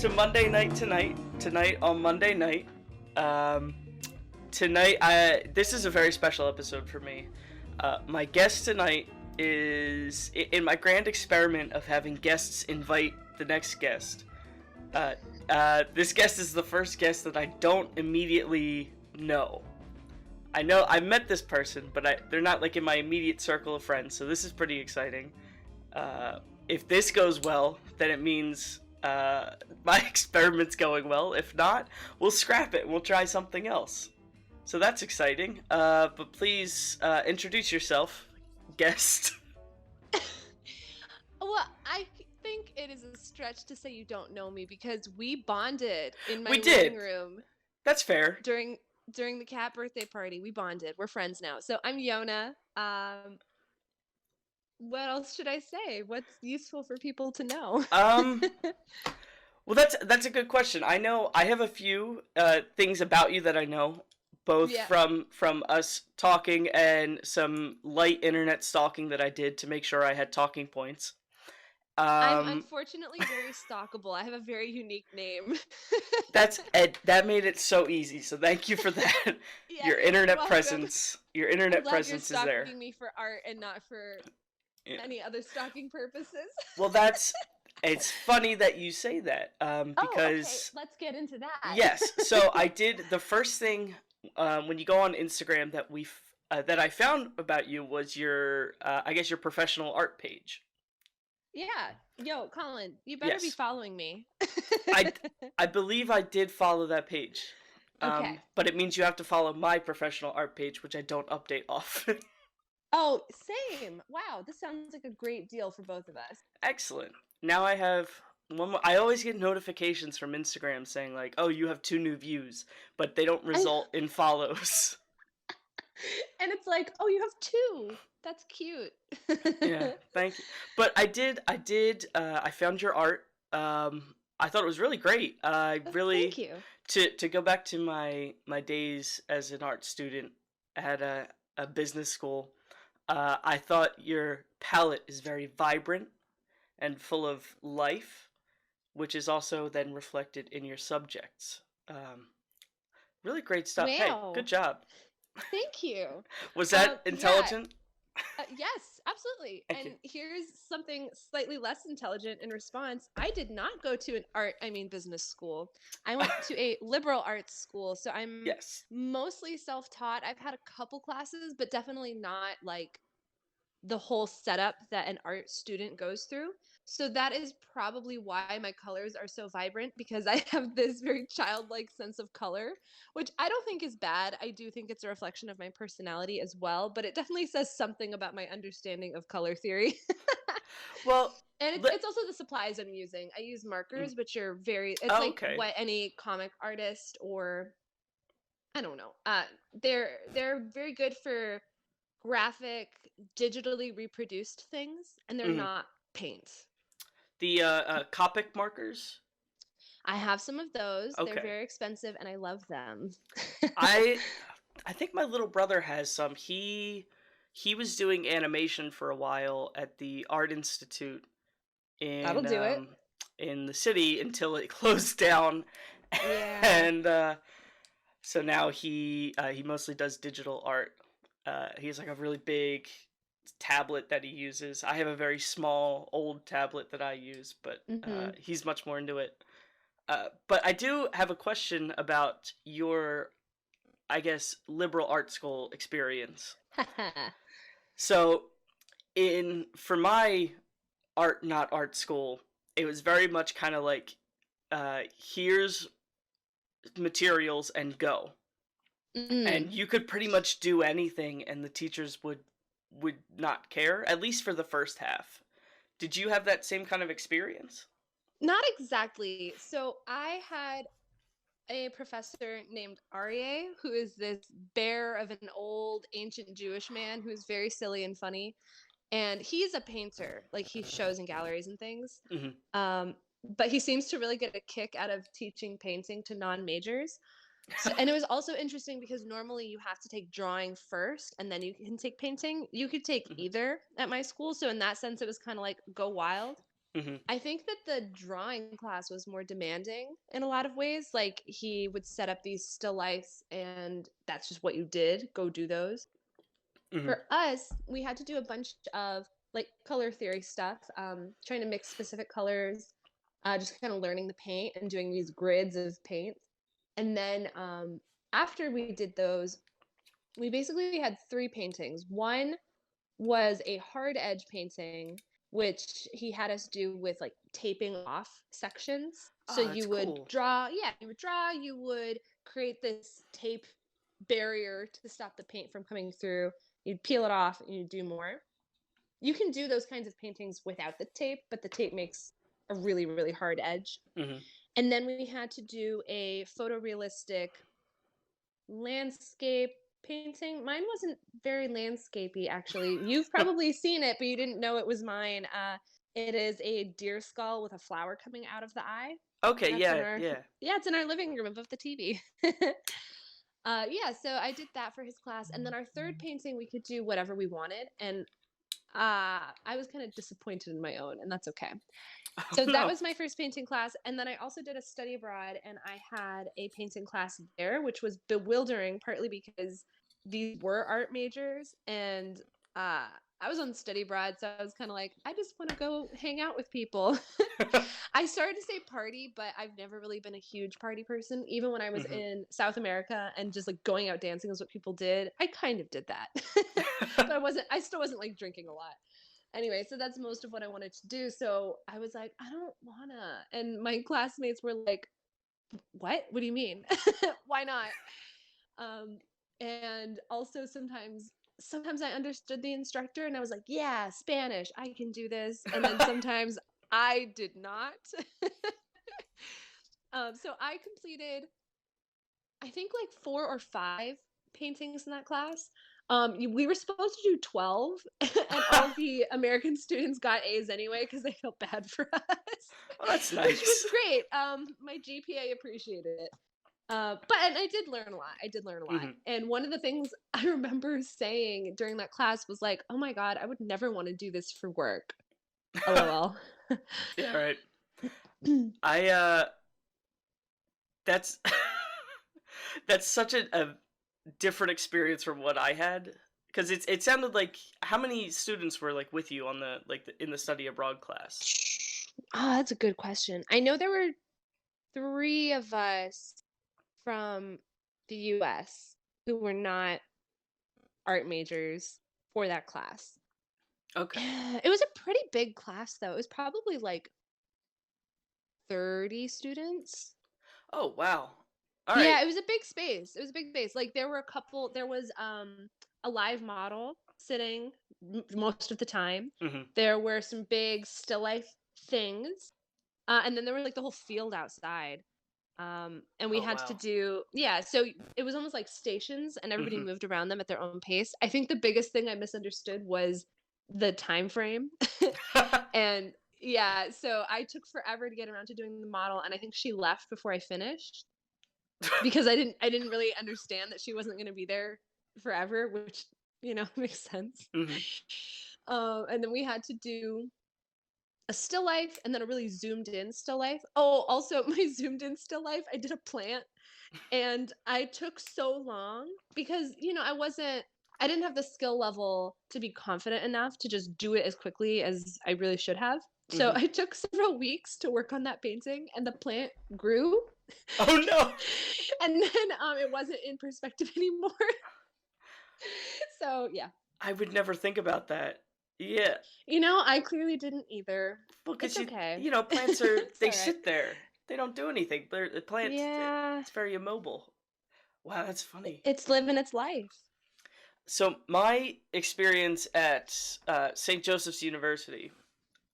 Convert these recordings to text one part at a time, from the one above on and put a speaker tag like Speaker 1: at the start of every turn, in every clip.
Speaker 1: to Monday night tonight on Monday night. Um, Tonight, this is a very special episode for me. My guest tonight is in my grand experiment of having guests invite the next guest. This guest is the first guest that I don't immediately know. I know I met this person, but they're not like in my immediate circle of friends, so this is pretty exciting. If this goes well, then it means my experiment's going well. If not, we'll scrap it and we'll try something else. So that's exciting. But please introduce yourself, guest.
Speaker 2: Well, I think it is a stretch to say you don't know me because we bonded in my
Speaker 1: We did.
Speaker 2: living room
Speaker 1: That's fair.
Speaker 2: during the cat birthday party. We bonded. We're friends now. So I'm Yona. What else should I say? What's useful for people to know?
Speaker 1: Well, that's a good question. I know I have a few things about you that I know, both
Speaker 2: Yeah.
Speaker 1: from us talking and some light internet stalking that I did to make sure I had talking points.
Speaker 2: I'm unfortunately very stalkable. I have a very unique name.
Speaker 1: That made it so easy. So thank you for that.
Speaker 2: Yeah,
Speaker 1: Your
Speaker 2: you're
Speaker 1: internet
Speaker 2: welcome.
Speaker 1: presence, your internet
Speaker 2: I'm glad
Speaker 1: presence
Speaker 2: you're
Speaker 1: is there.
Speaker 2: stalking me for art and not for
Speaker 1: Yeah.
Speaker 2: any other stalking purposes.
Speaker 1: Well, it's funny that you say that because
Speaker 2: Okay, let's get into that.
Speaker 1: yes. So I did the first thing when you go on Instagram that I found about you was your I guess your professional art page.
Speaker 2: Yeah. Yo, Colin, you better be
Speaker 1: Yes.
Speaker 2: following me.
Speaker 1: I believe I did follow that page.
Speaker 2: Okay.
Speaker 1: But it means you have to follow my professional art page, which I don't update often.
Speaker 2: Oh, same. Wow, this sounds like a great deal for both of us.
Speaker 1: Excellent. Now I have one more. I always get notifications from Instagram saying like, "Oh, you have 2 new views," but they don't result in follows.
Speaker 2: And it's like, oh, you have 2. That's cute.
Speaker 1: Yeah, thank you. But I found your art. I thought it was really great. I really
Speaker 2: Thank you.
Speaker 1: to go back to my days as an art student at a business school. I thought your palette is very vibrant and full of life, which is also then reflected in your subjects. Really great stuff. Hey,
Speaker 2: Wow.
Speaker 1: good job.
Speaker 2: Thank you.
Speaker 1: Was that
Speaker 2: Yeah.
Speaker 1: intelligent?
Speaker 2: Yes, absolutely.
Speaker 1: Thank
Speaker 2: And
Speaker 1: you.
Speaker 2: here's something slightly less intelligent in response. I did not go to business school. I went to a liberal arts school. So I'm
Speaker 1: Yes.
Speaker 2: mostly self-taught. I've had a couple classes, but definitely not like the whole setup that an art student goes through. So that is probably why my colors are so vibrant because I have this very childlike sense of color, which I don't think is bad. I do think it's a reflection of my personality as well, but it definitely says something about my understanding of color theory.
Speaker 1: Well,
Speaker 2: And
Speaker 1: let,
Speaker 2: it's also the supplies I'm using. I use
Speaker 1: mm,
Speaker 2: markers, which are it's
Speaker 1: oh,
Speaker 2: like
Speaker 1: okay.
Speaker 2: what any comic artist or I don't know. They're very good for graphic, digitally reproduced things, and they're
Speaker 1: Mhm.
Speaker 2: not paint.
Speaker 1: The Copic markers.
Speaker 2: I have some of those. They're
Speaker 1: Okay.
Speaker 2: very expensive, and I love them.
Speaker 1: I I think my little brother has some. He was doing animation for a while at the Art Institute
Speaker 2: That'll do it.
Speaker 1: in the city until it closed down,
Speaker 2: Yeah.
Speaker 1: and so now he mostly does digital art. He has like a really big tablet that he uses. I have a very small old tablet that I use, but
Speaker 2: Hmm.
Speaker 1: he's much more into it. But I do have a question about your, I guess, liberal art school experience. So, for my art not art school, it was very much kind of like, here's materials and go, and you could pretty much do anything, and the teachers would not care. At least for the first half. Did you have that same kind of experience?
Speaker 2: Not exactly. So I had a professor named Aryeh, who is this bear of an old ancient Jewish man who's very silly and funny. And he's a painter, like he shows in galleries and things.
Speaker 1: Hmm.
Speaker 2: But he seems to really get a kick out of teaching painting to non-majors. So, and it was also interesting because normally you have to take drawing first and then you can take painting. You could take
Speaker 1: Hmm.
Speaker 2: either at my school. So in that sense, it was kind of like go wild.
Speaker 1: Hmm.
Speaker 2: I think that the drawing class was more demanding in a lot of ways. Like he would set up these still lifes and that's just what you did. Go do those.
Speaker 1: Hmm.
Speaker 2: For us, we had to do a bunch of like color theory stuff, trying to mix specific colors, just kind of learning the paint and doing these grids of paint. And then after we did those, we basically had three paintings. One was a hard edge painting, which he had us do with like taping off sections. So
Speaker 1: Oh, that's
Speaker 2: you would
Speaker 1: cool.
Speaker 2: draw, yeah, you would create this tape barrier to stop the paint from coming through. You'd peel it off and you'd do more. You can do those kinds of paintings without the tape, but the tape makes a really, really hard edge.
Speaker 1: Hmm.
Speaker 2: And then we had to do a photorealistic landscape painting. Mine wasn't very landscapey, actually. You've probably seen it, but you didn't know it was mine. It is a deer skull with a flower coming out of the eye.
Speaker 1: Okay,
Speaker 2: That's in
Speaker 1: yeah,
Speaker 2: our
Speaker 1: yeah.
Speaker 2: yeah, it's in our living room above the TV. Yeah, so I did that for his class, and then our third painting we could do whatever we wanted, and I was kind of disappointed in my own, and that's okay.
Speaker 1: Oh
Speaker 2: So that
Speaker 1: no.
Speaker 2: was my first painting class, and then I also did a study abroad, and I had a painting class there, which was bewildering, partly because these were art majors, and uh, I was on study abroad, so I was kind of like, I just want to go hang out with people. I started to say party, but I've never really been a huge party person. Even when I was
Speaker 1: Hmm.
Speaker 2: in South America and just like going out dancing is what people did, I kind of did that. But I still wasn't like drinking a lot. Anyway, so that's most of what I wanted to do. So I was like, I don't wanna. And my classmates were like, what? What do you mean? Why not? Um, and also sometimes I understood the instructor and I was like, yeah, Spanish, I can do this. And then sometimes I did not. So I completed, I think like 4 or 5 paintings in that class. We were supposed to do 12, and all the American students got A's anyway because they felt bad for us,
Speaker 1: Oh, that's
Speaker 2: which was
Speaker 1: nice.
Speaker 2: great. My GPA appreciated it. But and I did learn a lot. I did learn a lot.
Speaker 1: Hmm.
Speaker 2: And one of the things I remember saying during that class was like, "Oh my god, I would never want to do this for work." LOL.
Speaker 1: Yeah, right. I that's that's such a different experience from what I had because it sounded like how many students were like with you on in the study abroad class?
Speaker 2: Oh, that's a good question. I know there were 3 of us from the US who were not art majors for that class.
Speaker 1: Okay.
Speaker 2: It was a pretty big class though. It was probably like 30 students.
Speaker 1: Oh wow. All right.
Speaker 2: Yeah, it was a big space. It was a big space. Like there was a live model sitting most of the time.
Speaker 1: Hmm.
Speaker 2: There were some big still life things. And then there was like the whole field outside. And we
Speaker 1: Oh
Speaker 2: had to
Speaker 1: wow.
Speaker 2: do, yeah, so it was almost like stations and everybody
Speaker 1: Hmm.
Speaker 2: moved around them at their own pace. I think the biggest thing I misunderstood was the time frame. And yeah, so I took forever to get around to doing the model and I think she left before I finished because I didn't really understand that she wasn't going to be there forever, which makes sense.
Speaker 1: Hmm.
Speaker 2: And then we had to do a still life and then a really zoomed in still life. Oh, also my zoomed in still life, I did a plant and I took so long because, I didn't have the skill level to be confident enough to just do it as quickly as I really should have. So
Speaker 1: Hmm.
Speaker 2: I took several weeks to work on that painting and the plant grew.
Speaker 1: Oh no.
Speaker 2: And then it wasn't in perspective anymore. So yeah.
Speaker 1: I would never think about that. Yeah.
Speaker 2: I clearly didn't either.
Speaker 1: Well,
Speaker 2: It's
Speaker 1: because
Speaker 2: okay.
Speaker 1: plants are
Speaker 2: It's
Speaker 1: they
Speaker 2: all right.
Speaker 1: sit there. They don't do anything. The plant
Speaker 2: Yeah.
Speaker 1: it's very immobile. Wow, that's funny.
Speaker 2: It's living its life.
Speaker 1: So my experience at St. Joseph's University,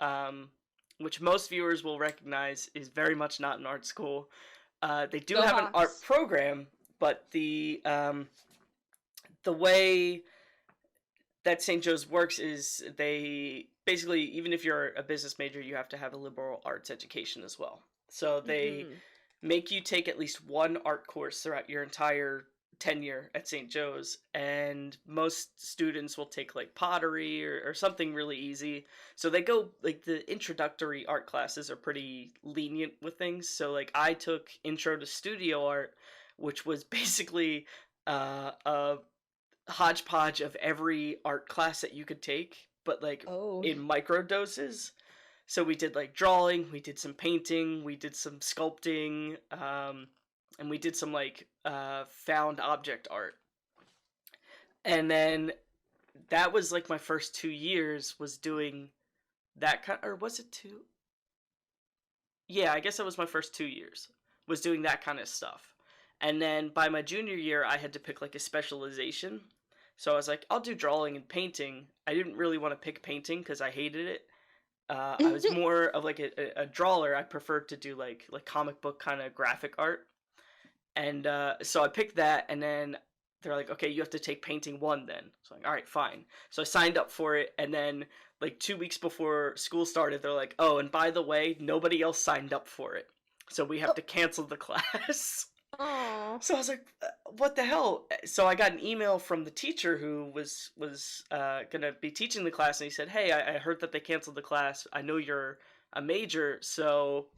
Speaker 1: um, which most viewers will recognize, is very much not an art school. They do
Speaker 2: Go
Speaker 1: have an art
Speaker 2: Hawks.
Speaker 1: program, but the way that St. Joe's works is they basically, even if you're a business major, you have to have a liberal arts education as well. So they
Speaker 2: Mhm.
Speaker 1: make you take at least one art course throughout your entire tenure at St. Joe's, and most students will take like pottery or something really easy. So they go like the introductory art classes are pretty lenient with things. So like I took intro to studio art, which was basically a hodgepodge of every art class that you could take, but like
Speaker 2: Oh.
Speaker 1: in micro doses. So we did like drawing, we did some painting, we did some sculpting, and we did some like found object art. And then that was like my first 2 years was doing that kind, or was it two? Yeah, I guess that was my first 2 years was doing that kind of stuff. And then by my junior year, I had to pick like a specialization. So I was like, I'll do drawing and painting. I didn't really want to pick painting because I hated it. I was more of like a drawer. I preferred to do like comic book kind of graphic art, and so I picked that. And then they're like, okay, you have to take painting one then. So I'm like, all right, fine. So I signed up for it, and then like 2 weeks before school started, they're like, oh, and by the way, nobody else signed up for it, so we have to cancel the class.
Speaker 2: Oh.
Speaker 1: So I was like, "What the hell?" So I got an email from the teacher who was gonna be teaching the class, and he said, "Hey, I heard that they canceled the class. I know you're a major, so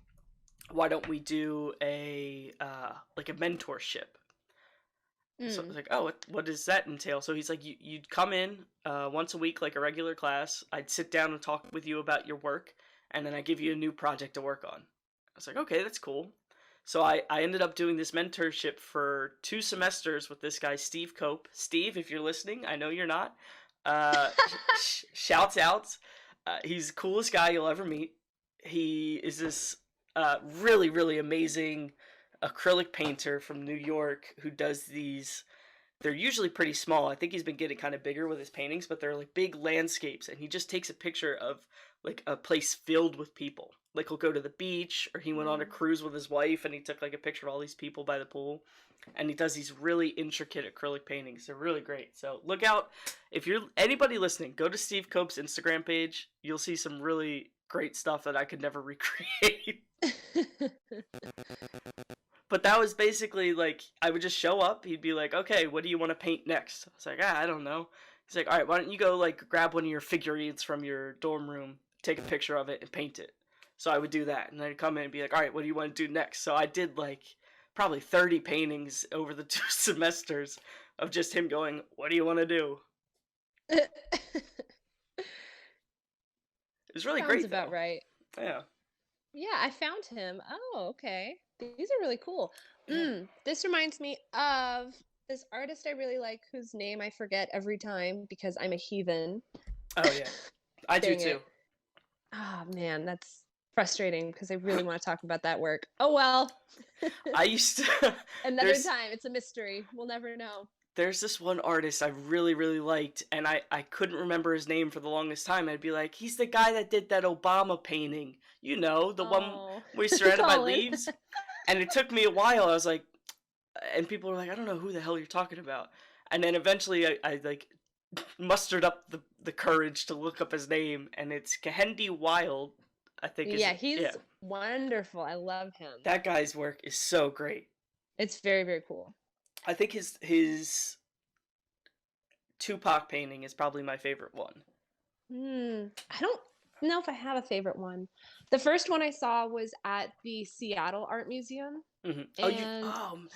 Speaker 1: why don't we do a like a mentorship?" So I was like, "Oh, what does that entail?" So he's like, "You'd come in once a week, like a regular class. I'd sit down and talk with you about your work, and then I give you a new project to work on." I was like, "Okay, that's cool." So I ended up doing this mentorship for 2 semesters with this guy, Steve Cope. Steve, if you're listening, I know you're not. Shouts out. He's the coolest guy you'll ever meet. He is this really, really amazing acrylic painter from New York who does these. They're usually pretty small. I think he's been getting kind of bigger with his paintings, but they're like big landscapes, and he just takes a picture of like a place filled with people. Like he'll go to the beach, or he went on a cruise with his wife, and he took like a picture of all these people by the pool, and he does these really intricate acrylic paintings. They're really great. So look out if you're anybody listening. Go to Steve Cope's Instagram page. You'll see some really great stuff that I could never recreate. But that was basically like I would just show up. He'd be like, "Okay, what do you want to paint next?" I was like, I don't know." He's like, "All right, why don't you go like grab one of your figurines from your dorm room, take a picture of it, and paint it." So I would do that, and I'd come in and be like, "All right, what do you want to do next?" So I did like probably 30 paintings over the 2 semesters of just him going, "What do you want to do?" It was really
Speaker 2: Sounds
Speaker 1: great,
Speaker 2: about
Speaker 1: though.
Speaker 2: right.
Speaker 1: Yeah.
Speaker 2: Yeah, I found him. Oh, okay. These are really cool.
Speaker 1: Yeah.
Speaker 2: This reminds me of this artist I really like whose name I forget every time because I'm a heathen.
Speaker 1: Oh yeah. I do
Speaker 2: Dang
Speaker 1: too.
Speaker 2: it. Oh man, that's frustrating because I really want to talk about that work. Oh well.
Speaker 1: I used to.
Speaker 2: Another
Speaker 1: there's
Speaker 2: time. It's a mystery. We'll never know.
Speaker 1: there's this one artist I really, really liked, and I couldn't remember his name for the longest time. I'd be like, he's the guy that did that Obama painting. You know, the one
Speaker 2: Oh,
Speaker 1: where he's surrounded by
Speaker 2: Colin.
Speaker 1: leaves. And it took me a while. I was like, and people were like, I don't know who the hell you're talking about. And then eventually I like mustered up the courage to look up his name, and it's Kehendi Wild, I think is,
Speaker 2: Yeah, he's
Speaker 1: yeah.
Speaker 2: wonderful. I love him.
Speaker 1: That guy's work is so great.
Speaker 2: It's very, very cool.
Speaker 1: I think his Tupac painting is probably my favorite one.
Speaker 2: I don't know if I have a favorite one. The first one I saw was at the Seattle Art Museum,
Speaker 1: Mm-hmm.
Speaker 2: and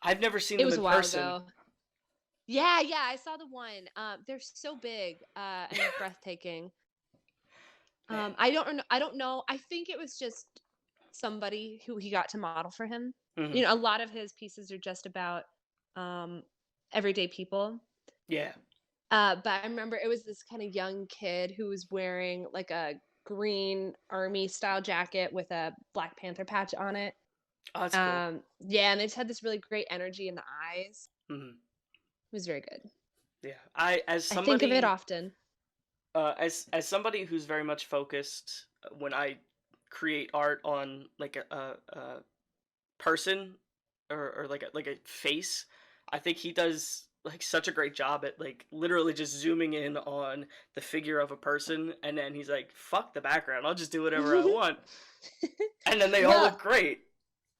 Speaker 1: I've never seen
Speaker 2: it
Speaker 1: them
Speaker 2: was a
Speaker 1: in
Speaker 2: while
Speaker 1: person.
Speaker 2: ago. Yeah, I saw the one. They're so big and breathtaking. I don't know. I think it was just somebody who he got to model for him.
Speaker 1: Mm-hmm.
Speaker 2: You know, a lot of his pieces are just about everyday people.
Speaker 1: Yeah.
Speaker 2: But I remember it was this kind of young kid who was wearing like a green army style jacket with a Black Panther patch on it.
Speaker 1: Oh, that's cool.
Speaker 2: Yeah, and they just had this really great energy in the eyes.
Speaker 1: Mm-hmm.
Speaker 2: It was very good.
Speaker 1: Yeah.
Speaker 2: I think of it often.
Speaker 1: As somebody who's very much focused when I create art on like a person or like a face, I think he does like such a great job at like literally just zooming in on the figure of a person, and then he's like, fuck the background, I'll just do whatever I want. And then they all
Speaker 2: Well,
Speaker 1: look great.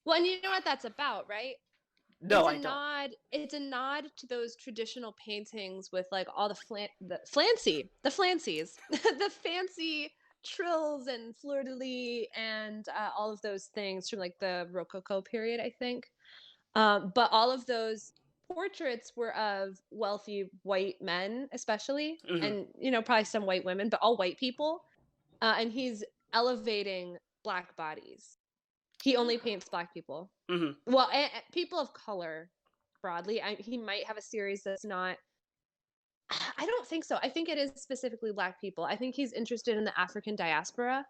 Speaker 2: well, and you know what that's about, right?
Speaker 1: No, I don't.
Speaker 2: It's a nod to those traditional paintings with like all the flancy, the flancies, the fancy trills and fleur-de-lis and all of those things from like the Rococo period, I think. But all of those portraits were of wealthy white men, especially,
Speaker 1: Hmm.
Speaker 2: and probably some white women, but all white people. And he's elevating black bodies. He only paints black people.
Speaker 1: Hmm.
Speaker 2: Well, people of color broadly. He might have a series that's not. I don't think so. I think it is specifically black people. I think he's interested in the African diaspora.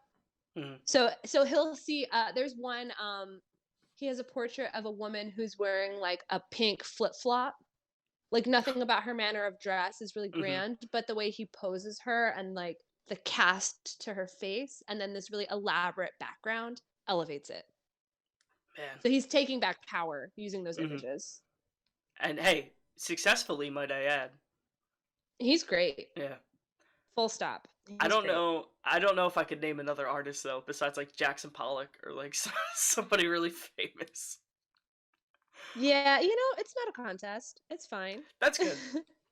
Speaker 1: Hmm.
Speaker 2: So he'll see. There's one. He has a portrait of a woman who's wearing like a pink flip flop. Like nothing about her manner of dress is really
Speaker 1: Hmm.
Speaker 2: grand, but the way he poses her and like the cast to her face, and then this really elaborate background elevates it.
Speaker 1: Man.
Speaker 2: So he's taking back power using those
Speaker 1: Hmm.
Speaker 2: images.
Speaker 1: And hey, successfully, might I add.
Speaker 2: He's great.
Speaker 1: Yeah.
Speaker 2: Full stop.
Speaker 1: I
Speaker 2: He's
Speaker 1: don't
Speaker 2: great.
Speaker 1: know. I don't know if I could name another artist though, besides like Jackson Pollock or like somebody really famous.
Speaker 2: Yeah, it's not a contest. It's fine.
Speaker 1: That's good.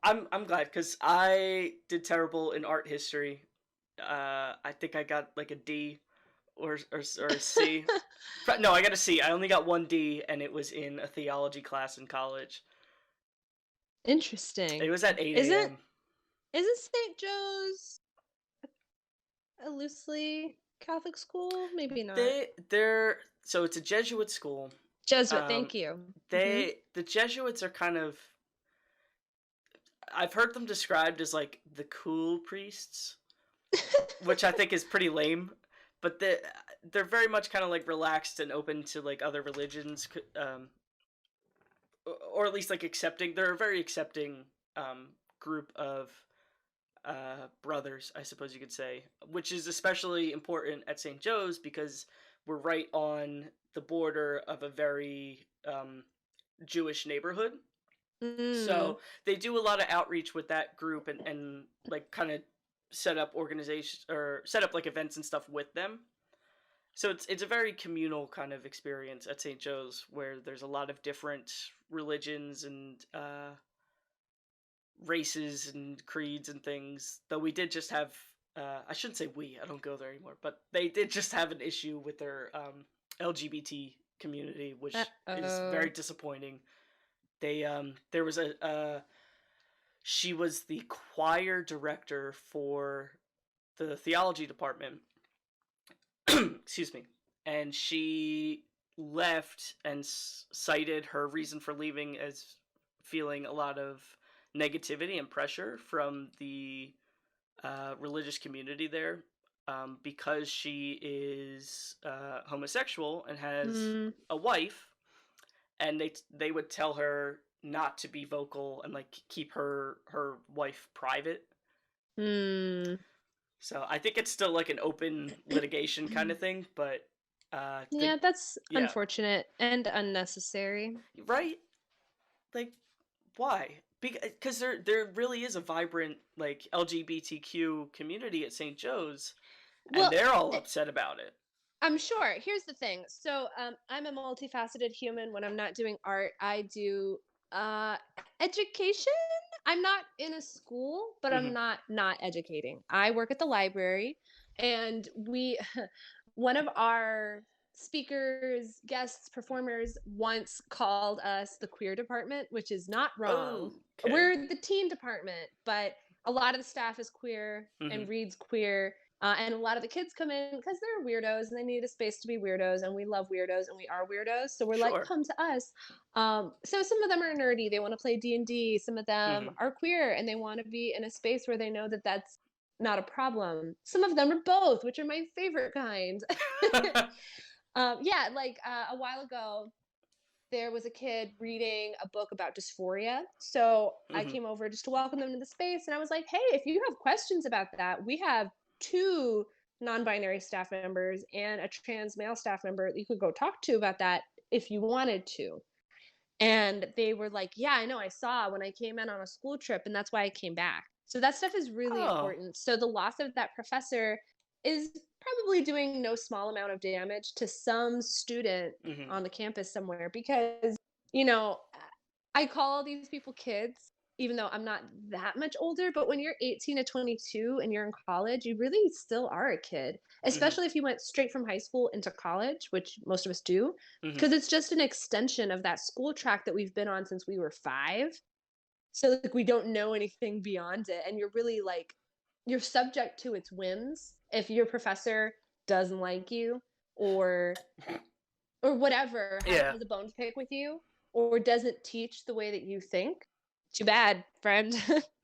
Speaker 1: I'm glad because I did terrible in art history. I think I got like a D or a C. No, I got a C. I only got one D, and it was in a theology class in college. It
Speaker 2: Interesting.
Speaker 1: was at 8
Speaker 2: Isn't
Speaker 1: a.m.
Speaker 2: isn't St. Joe's a loosely Catholic school? Maybe not.
Speaker 1: They're so it's a Jesuit school.
Speaker 2: Jesuit,
Speaker 1: Um,
Speaker 2: thank you.
Speaker 1: the Jesuits are kind of, I've heard them described as like the cool priests, which I think is pretty lame. But they're very much kind of like relaxed and open to like other religions, or at least like accepting. They're a very accepting group of brothers, I suppose you could say, which is especially important at St. Joe's because we're right on the border of a very Jewish neighborhood.
Speaker 2: Mm.
Speaker 1: So they do a lot of outreach with that group and like kind of set up organization or set up like events and stuff with them. So it's a very communal kind of experience at St. Joe's where there's a lot of different religions and races and creeds and things. Though we did just have, I shouldn't say we, I don't go there anymore, but they did just have an issue with their LGBT community, which is very
Speaker 2: Uh-oh.
Speaker 1: disappointing. There was she was the choir director for the theology department. Excuse me. And she left and cited her reason for leaving as feeling a lot of negativity and pressure from the religious community there, because she is homosexual and has
Speaker 2: Mm.
Speaker 1: a wife, and they would tell her not to be vocal and like keep her wife private.
Speaker 2: Mm.
Speaker 1: So I think it's still like an open litigation kind of thing, but the
Speaker 2: Yeah, that's
Speaker 1: yeah,
Speaker 2: unfortunate and unnecessary.
Speaker 1: right, like why? Because there really is a vibrant like LGBTQ community at St. Joe's, and
Speaker 2: Well,
Speaker 1: they're all
Speaker 2: eh,
Speaker 1: upset about it.
Speaker 2: I'm sure. Here's the thing. So, I'm a multifaceted human. When I'm not doing art, I do uh, education. I'm not in a school, but I'm
Speaker 1: Hmm.
Speaker 2: not educating. I work at the library, and we, one of our speakers, guests, performers once called us the queer department, which is not wrong.
Speaker 1: Oh, okay.
Speaker 2: We're the teen department, but a lot of the staff is queer
Speaker 1: Hmm.
Speaker 2: and reads queer, and a lot of the kids come in because they're weirdos and they need a space to be weirdos, and we love weirdos and we are weirdos. So we're like,
Speaker 1: Sure.
Speaker 2: come to us. So some of them are nerdy. They want to play D&D. Some of them
Speaker 1: Hmm.
Speaker 2: are queer and they want to be in a space where they know that that's not a problem. Some of them are both, which are my favorite kind. Yeah, like a while ago, there was a kid reading a book about dysphoria. So I
Speaker 1: Hmm.
Speaker 2: came over just to welcome them to the space. And I was like, hey, if you have questions about that, we have two non binary staff members and a trans male staff member that you could go talk to about that if you wanted to. And they were like, yeah, I know, I saw when I came in on a school trip, and that's why I came back. So that stuff is really
Speaker 1: Oh.
Speaker 2: important. So the loss of that professor is probably doing no small amount of damage to some student
Speaker 1: Hmm.
Speaker 2: on the campus somewhere because, you know, I call all these people kids, even though I'm not that much older, but when you're 18 to 22 and you're in college, you really still are a kid,
Speaker 1: Mhm.
Speaker 2: especially if you went straight from high school into college, which most of us do,
Speaker 1: Mhm.
Speaker 2: because it's just an extension of that school track that we've been on since we were 5. So, like, we don't know anything beyond it, and you're really, like, you're subject to its whims. If your professor doesn't like you, or whatever,
Speaker 1: Yeah.
Speaker 2: has a bone to pick with you, or doesn't teach the way that you think, too bad, friend.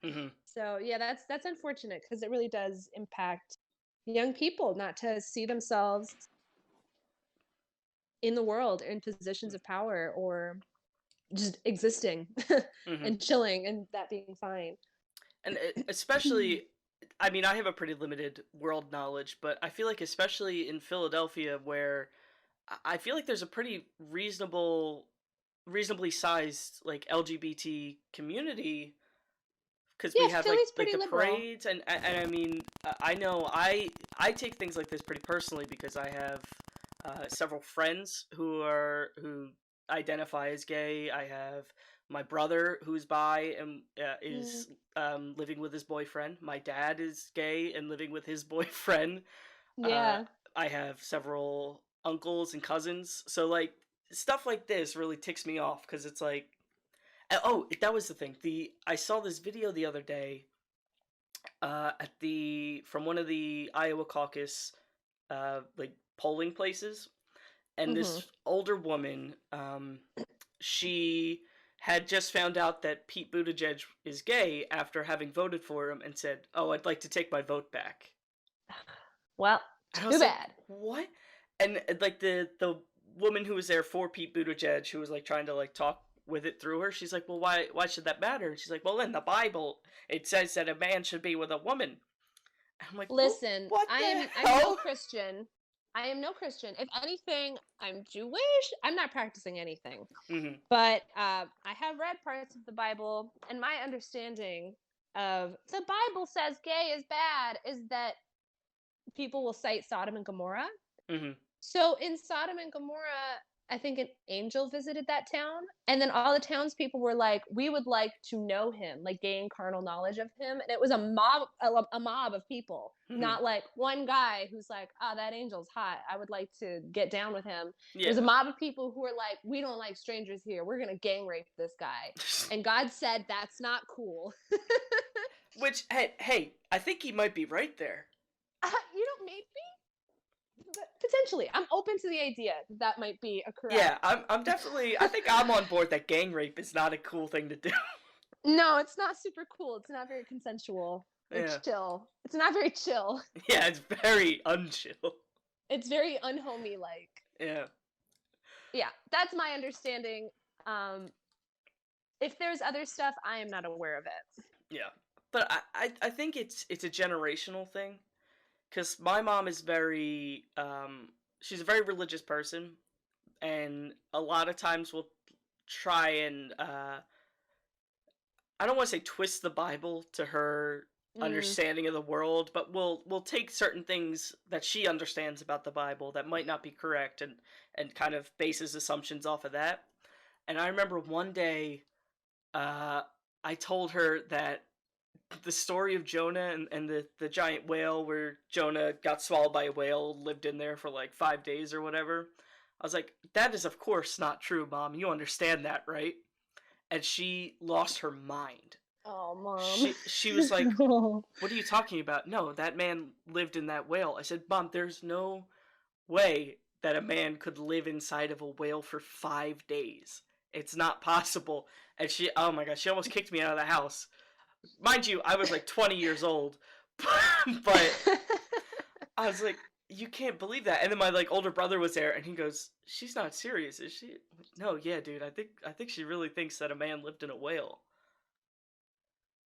Speaker 1: Mhm.
Speaker 2: So, yeah, that's unfortunate because it really does impact young people not to see themselves in the world in positions of power, or just existing
Speaker 1: Mhm.
Speaker 2: and chilling and that being fine.
Speaker 1: And especially, I mean, I have a pretty limited world knowledge, but I feel like especially in Philadelphia, where I feel like there's a pretty reasonably sized like LGBT community, because we
Speaker 2: Yeah,
Speaker 1: have
Speaker 2: Philly's
Speaker 1: like
Speaker 2: pretty
Speaker 1: the
Speaker 2: liberal.
Speaker 1: parades, and I mean, I know I take things like this pretty personally because I have several friends who identify as gay. I have my brother who's bi and
Speaker 2: Mm,
Speaker 1: is living with his boyfriend. My dad is gay and living with his boyfriend. Uh,
Speaker 2: yeah.
Speaker 1: I have several uncles and cousins, so like stuff like this really ticks me off because it's like, oh, that was the thing. The I saw this video the other day at the from one of the Iowa caucus like polling places, and
Speaker 2: Mhm.
Speaker 1: this older woman, she had just found out that Pete Buttigieg is gay after having voted for him, and said, "Oh, I'd like to take my vote back."
Speaker 2: Well,
Speaker 1: And I
Speaker 2: too
Speaker 1: was like,
Speaker 2: bad.
Speaker 1: "What?" And like the woman who was there for Pete Buttigieg, who was like trying to like talk with it through her, she's like, "Well, why should that matter?" And she's like, "Well, in the Bible, it says that a man should be with a woman." And I'm like, "Well,
Speaker 2: Listen,
Speaker 1: what the
Speaker 2: I'm no
Speaker 1: hell?"
Speaker 2: Christian. I am no Christian. If anything, I'm Jewish. I'm not practicing anything.
Speaker 1: Hmm.
Speaker 2: But I have read parts of the Bible, and my understanding of the Bible says gay is bad is that people will cite Sodom and Gomorrah.
Speaker 1: Hmm.
Speaker 2: So in Sodom and Gomorrah, I think an angel visited that town, and then all the townspeople were like, "We would like to know him, like gain carnal knowledge of him." And it was a mob of people,
Speaker 1: Hmm.
Speaker 2: not like one guy who's like, "Ah, oh, that angel's hot. I would like to get down with him." It was a
Speaker 1: Yeah.
Speaker 2: mob of people who were like, "We don't like strangers here. We're gonna gang rape this guy." And God said, "That's not cool."
Speaker 1: Which, hey, I think he might be right there.
Speaker 2: You know, maybe, but potentially, I'm open to the idea that that might be a correct.
Speaker 1: Yeah, I'm definitely. I think I'm on board that gang rape is not a cool thing to do.
Speaker 2: No, it's not super cool. It's not very consensual or
Speaker 1: Yeah.
Speaker 2: chill. It's not very chill.
Speaker 1: Yeah, it's very unchill.
Speaker 2: It's very unhomey like.
Speaker 1: Yeah.
Speaker 2: Yeah, that's my understanding. Um if there's other stuff, I am not aware of it.
Speaker 1: Yeah. But I think it's a generational thing, because my mom is very she's a very religious person, and a lot of times will try and I don't want to say twist the Bible to her
Speaker 2: Mm,
Speaker 1: understanding of the world, but we'll take certain things that she understands about the Bible that might not be correct, and kind of bases assumptions off of that. And I remember one day uh I told her that the story of Jonah and the giant whale, where Jonah got swallowed by a whale, lived in there for like 5 days or whatever. I was like, that is of course not true, Mom. You understand that, right? And she lost her mind.
Speaker 2: oh, mom.
Speaker 1: She was like, "What are you talking about? No, that man lived in that whale." I said, "Mom, there's no way that a man could live inside of a whale for 5 days. It's not possible." And she, oh my gosh, she almost kicked me out of the house. Mind you, I was like 20 years old, but I was like, "You can't believe that." And then my like older brother was there, and he goes, "She's not serious, is she?" No, yeah, dude. I think she really thinks that a man lived in a whale.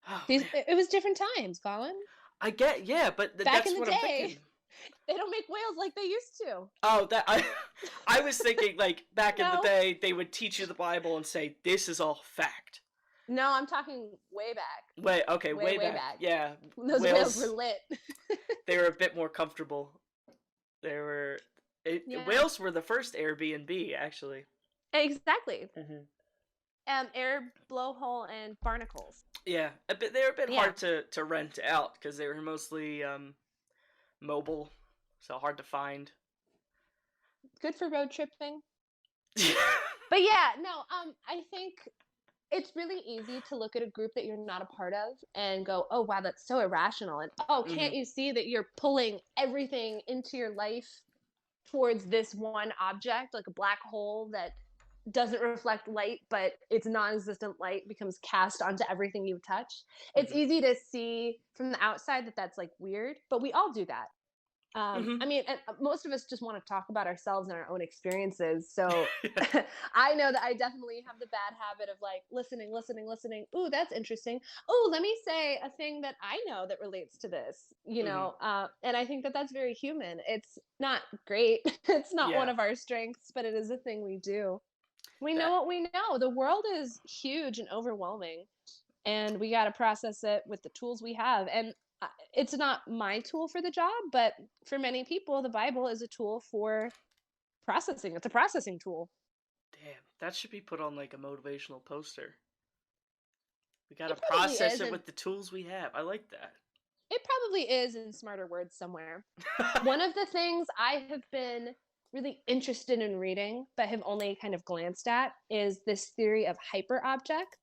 Speaker 1: Oh
Speaker 2: These
Speaker 1: man,
Speaker 2: it was different times, Colin.
Speaker 1: I get, yeah, but
Speaker 2: Back
Speaker 1: that's
Speaker 2: in the
Speaker 1: what I'm
Speaker 2: day,
Speaker 1: thinking.
Speaker 2: they don't make whales like they used to.
Speaker 1: Oh, that I was thinking like back in the
Speaker 2: No.
Speaker 1: day they would teach you the Bible and say this is all fact.
Speaker 2: No, I'm talking way back.
Speaker 1: Wait, okay,
Speaker 2: Way,
Speaker 1: way
Speaker 2: way
Speaker 1: back.
Speaker 2: back.
Speaker 1: Yeah,
Speaker 2: When those whales were
Speaker 1: whales,
Speaker 2: lit.
Speaker 1: they were a bit more comfortable. They were
Speaker 2: Yeah.
Speaker 1: whales were the first Airbnb actually.
Speaker 2: Exactly.
Speaker 1: Hmm.
Speaker 2: Air blowhole and barnacles.
Speaker 1: Yeah, they're a bit
Speaker 2: Yeah,
Speaker 1: hard to rent out because they were mostly mobile, so hard to find.
Speaker 2: good for road tripping. But yeah, no, I think it's really easy to look at a group that you're not a part of and go, oh, wow, that's so irrational. And oh,
Speaker 1: Hmm.
Speaker 2: can't you see that you're pulling everything into your life towards this one object, like a black hole that doesn't reflect light, but its non existent light becomes cast onto everything you touch? It's
Speaker 1: Hmm.
Speaker 2: easy to see from the outside that that's like weird, but we all do that.
Speaker 1: Hmm.
Speaker 2: I mean, and most of us just want to talk about ourselves and our own experiences. So I know that I definitely have the bad habit of like listening. Ooh, that's interesting. Oh, let me say a thing that I know that relates to this,
Speaker 1: Hmm.
Speaker 2: and I think that that's very human. It's not great. It's not one
Speaker 1: Yeah.
Speaker 2: of our strengths, but it is a thing we do. We know
Speaker 1: That.
Speaker 2: what we know. The world is huge and overwhelming, and we got to process it with the tools we have. And it's not my tool for the job, but for many people, the Bible is a tool for processing. It's a processing tool.
Speaker 1: Damn, that should be put on like a motivational poster. We gotta
Speaker 2: It probably
Speaker 1: process
Speaker 2: is,
Speaker 1: it
Speaker 2: and
Speaker 1: with the tools we have. I like that.
Speaker 2: it probably is in smarter words somewhere. One of the things I have been really interested in reading, but have only kind of glanced at, is this theory of hyperobject.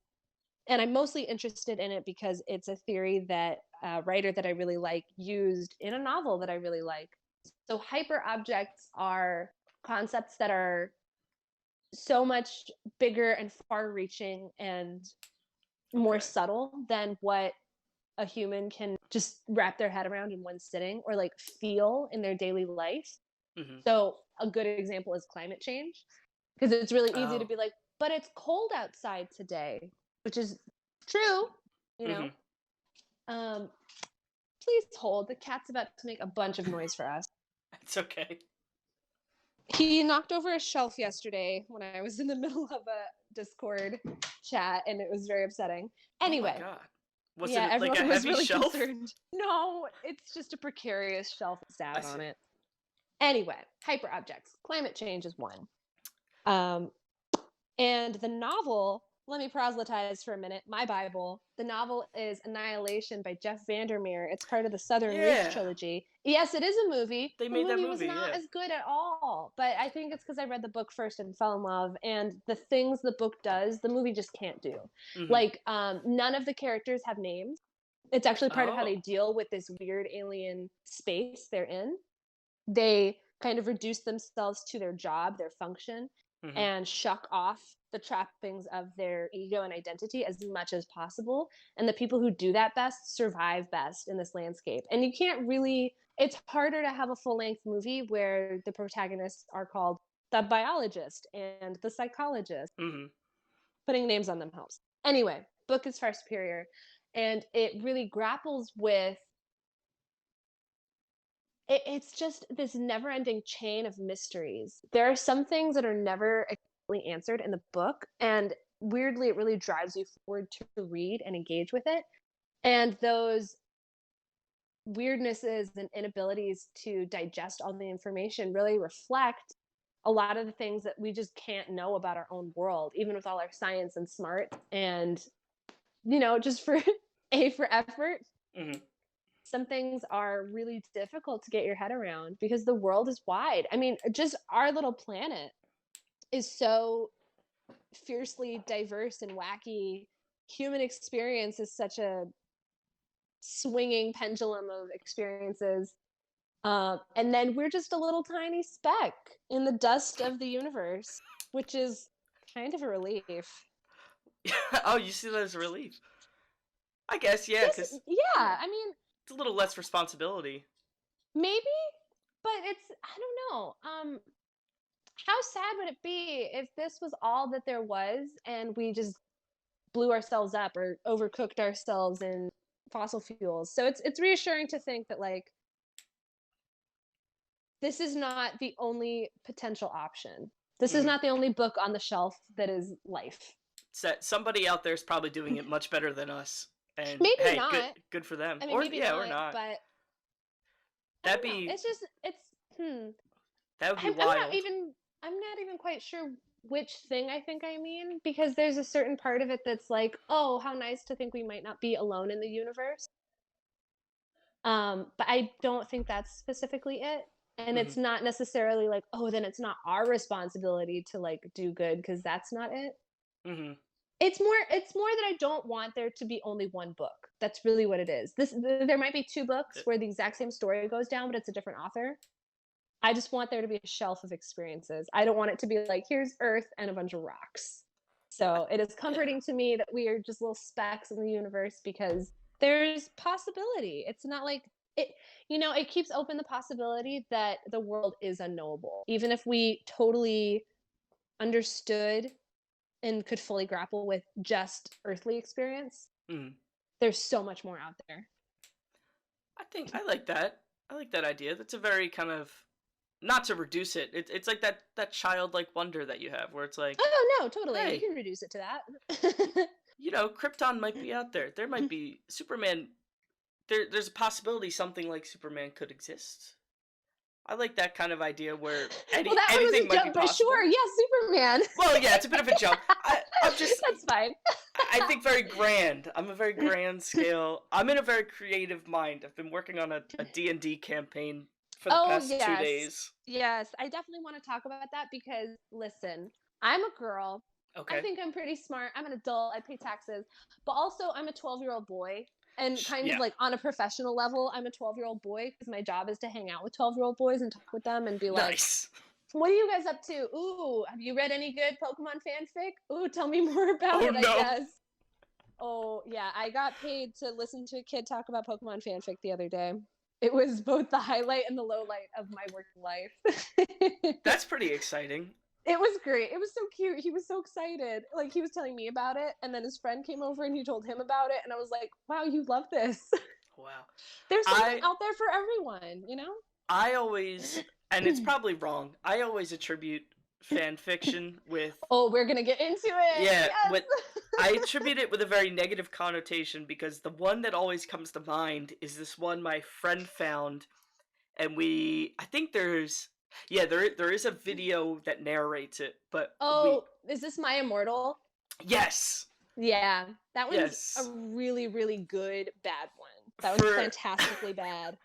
Speaker 2: And I'm mostly interested in it because it's a theory that a writer that I really like used in a novel that I really like. So hyperobjects are concepts that are so much bigger and far reaching and more
Speaker 1: Okay.
Speaker 2: subtle than what a human can just wrap their head around in one sitting or like feel in their daily life.
Speaker 1: Hmm.
Speaker 2: So a good example is climate change, because it's really easy to
Speaker 1: Oh.
Speaker 2: be like, but it's cold outside today, which is true, you know.
Speaker 1: Hmm.
Speaker 2: Um, please hold. The cat's about to make a bunch of noise for us.
Speaker 1: It's okay.
Speaker 2: He knocked over a shelf yesterday when I was in the middle of a Discord chat, and it was very upsetting.
Speaker 1: Oh my
Speaker 2: Anyway,
Speaker 1: god. Was
Speaker 2: yeah,
Speaker 1: it like a
Speaker 2: everyone was
Speaker 1: heavy
Speaker 2: really
Speaker 1: shelf?
Speaker 2: concerned. No, it's just a precarious shelf with
Speaker 1: I
Speaker 2: sat on
Speaker 1: see.
Speaker 2: it. Anyway, hyperobjects. Climate change is one. Um, And the novel, let me proselytize for a minute. My Bible, the novel is Annihilation by Jeff Vandermeer. It's part of the Southern Ridge
Speaker 1: Yeah.
Speaker 2: trilogy. Yes, it is a movie.
Speaker 1: They
Speaker 2: The
Speaker 1: made that
Speaker 2: movie was
Speaker 1: movie,
Speaker 2: not
Speaker 1: yeah.
Speaker 2: as good at all, but I think it's because I read the book first and fell in love. And the things the book does, the movie just can't do.
Speaker 1: Hmm.
Speaker 2: Like, none of the characters have names. It's actually part of how they
Speaker 1: Oh.
Speaker 2: deal with this weird alien space they're in. They kind of reduce themselves to their job, their function,
Speaker 1: Hmm.
Speaker 2: and shuck off the trappings of their ego and identity as much as possible. And the people who do that best survive best in this landscape. And you can't really, it's harder to have a full length movie where the protagonists are called the biologist and the psychologist.
Speaker 1: Hmm.
Speaker 2: Putting names on them helps. Anyway, book is far superior. And it really grapples with it's just this never ending chain of mysteries. There are some things that are never explicitly answered in the book, and weirdly, it really drives you forward to read and engage with it. And those weirdnesses and inabilities to digest all the information really reflect a lot of the things that we just can't know about our own world, even with all our science and smart. And, just for A for effort,
Speaker 1: Hmm.
Speaker 2: some things are really difficult to get your head around because the world is wide. I mean, just our little planet is so fiercely diverse and wacky. Human experience is such a swinging pendulum of experiences. And then we're just a little tiny speck in the dust of the universe, which is kind of a relief.
Speaker 1: Oh, you see that as a relief. I guess, yeah,
Speaker 2: Just,
Speaker 1: because,
Speaker 2: yeah,
Speaker 1: yeah,
Speaker 2: I mean,
Speaker 1: it's a little less responsibility.
Speaker 2: maybe, but I don't know. How sad would it be if this was all that there was and we just blew ourselves up or overcooked ourselves in fossil fuels? So it's reassuring to think that like this is not the only potential option. This is
Speaker 1: Hmm.
Speaker 2: not the only book on the shelf that is life.
Speaker 1: Somebody out there is probably doing it much better than us. And
Speaker 2: Maybe
Speaker 1: hey, good
Speaker 2: not.
Speaker 1: good for them.
Speaker 2: I mean,
Speaker 1: Or
Speaker 2: maybe
Speaker 1: yeah, or
Speaker 2: not,
Speaker 1: not.
Speaker 2: but I
Speaker 1: That'd
Speaker 2: don't know.
Speaker 1: be
Speaker 2: It's just it's hmm.
Speaker 1: that would be
Speaker 2: I'm not
Speaker 1: wild.
Speaker 2: even I'm not even quite sure which thing I think I mean, because there's a certain part of it that's like, oh, how nice to think we might not be alone in the universe. But I don't think that's specifically it. And
Speaker 1: Hmm.
Speaker 2: it's not necessarily like, oh, then it's not our responsibility to like do good because that's not it.
Speaker 1: Hmm.
Speaker 2: It's more that I don't want there to be only one book. That's really what it is. There might be two books where the exact same story goes down, but it's a different author. I just want there to be a shelf of experiences. I don't want it to be like, here's Earth and a bunch of rocks. So it is
Speaker 1: Yeah.
Speaker 2: comforting to me that we are just little specks in the universe because there's possibility. It's not like it, it keeps open the possibility that the world is unknowable. Even if we totally understood and could fully grapple with just earthly experience,
Speaker 1: Hmm.
Speaker 2: there's so much more out there.
Speaker 1: I think I like that. I like that idea. That's a very kind of, not to reduce it. It's like that childlike wonder that you have, where it's like,
Speaker 2: Oh, no, totally. You
Speaker 1: hey,
Speaker 2: can reduce it to that.
Speaker 1: Krypton might be out there. There might be Superman. There's a possibility something like Superman could exist. I like that kind of idea where
Speaker 2: Well, that one was
Speaker 1: anything
Speaker 2: a
Speaker 1: might be
Speaker 2: jump, but
Speaker 1: possible.
Speaker 2: sure, yeah, Superman.
Speaker 1: Well, yeah, it's a bit of a jump. I'm just,
Speaker 2: That's fine.
Speaker 1: I think very grand. I'm a very grand scale. I'm in a very creative mind. I've been working on a D&D campaign for the
Speaker 2: Oh,
Speaker 1: past two
Speaker 2: yes.
Speaker 1: days.
Speaker 2: Yes, I definitely want to talk about that because listen, I'm a girl. I
Speaker 1: Okay.
Speaker 2: think I'm pretty smart. I'm an adult. I pay taxes. But also, I'm a 12-year-old boy. And kind of
Speaker 1: Yeah.
Speaker 2: like on a professional level, I'm a 12-year-old boy because my job is to hang out with 12-year-old boys and talk with them and be like,
Speaker 1: Nice.
Speaker 2: what are you guys up to? Ooh, have you read any good Pokemon fanfic? Ooh, tell me more about
Speaker 1: Oh
Speaker 2: it, I
Speaker 1: no.
Speaker 2: guess. Oh, yeah, I got paid to listen to a kid talk about Pokemon fanfic the other day. It was both the highlight and the low light of my working life.
Speaker 1: That's pretty exciting.
Speaker 2: It was great. It was so cute. He was so excited. Like he was telling me about it, and then his friend came over and he told him about it, and I was like, "Wow, you love this."
Speaker 1: Wow.
Speaker 2: There's something
Speaker 1: I
Speaker 2: out there for everyone, you know?
Speaker 1: I always, and it's probably wrong. I always attribute fan fiction with,
Speaker 2: Oh, we're gonna get into it.
Speaker 1: yeah, with
Speaker 2: Yes.
Speaker 1: I attribute it with a very negative connotation because the one that always comes to mind is this one my friend found, and I think there is a video that narrates it, but
Speaker 2: Oh, is this My Immortal?
Speaker 1: yes,
Speaker 2: Yeah, that one's a
Speaker 1: yes.
Speaker 2: really, really good bad one. That one's
Speaker 1: For
Speaker 2: fantastically bad.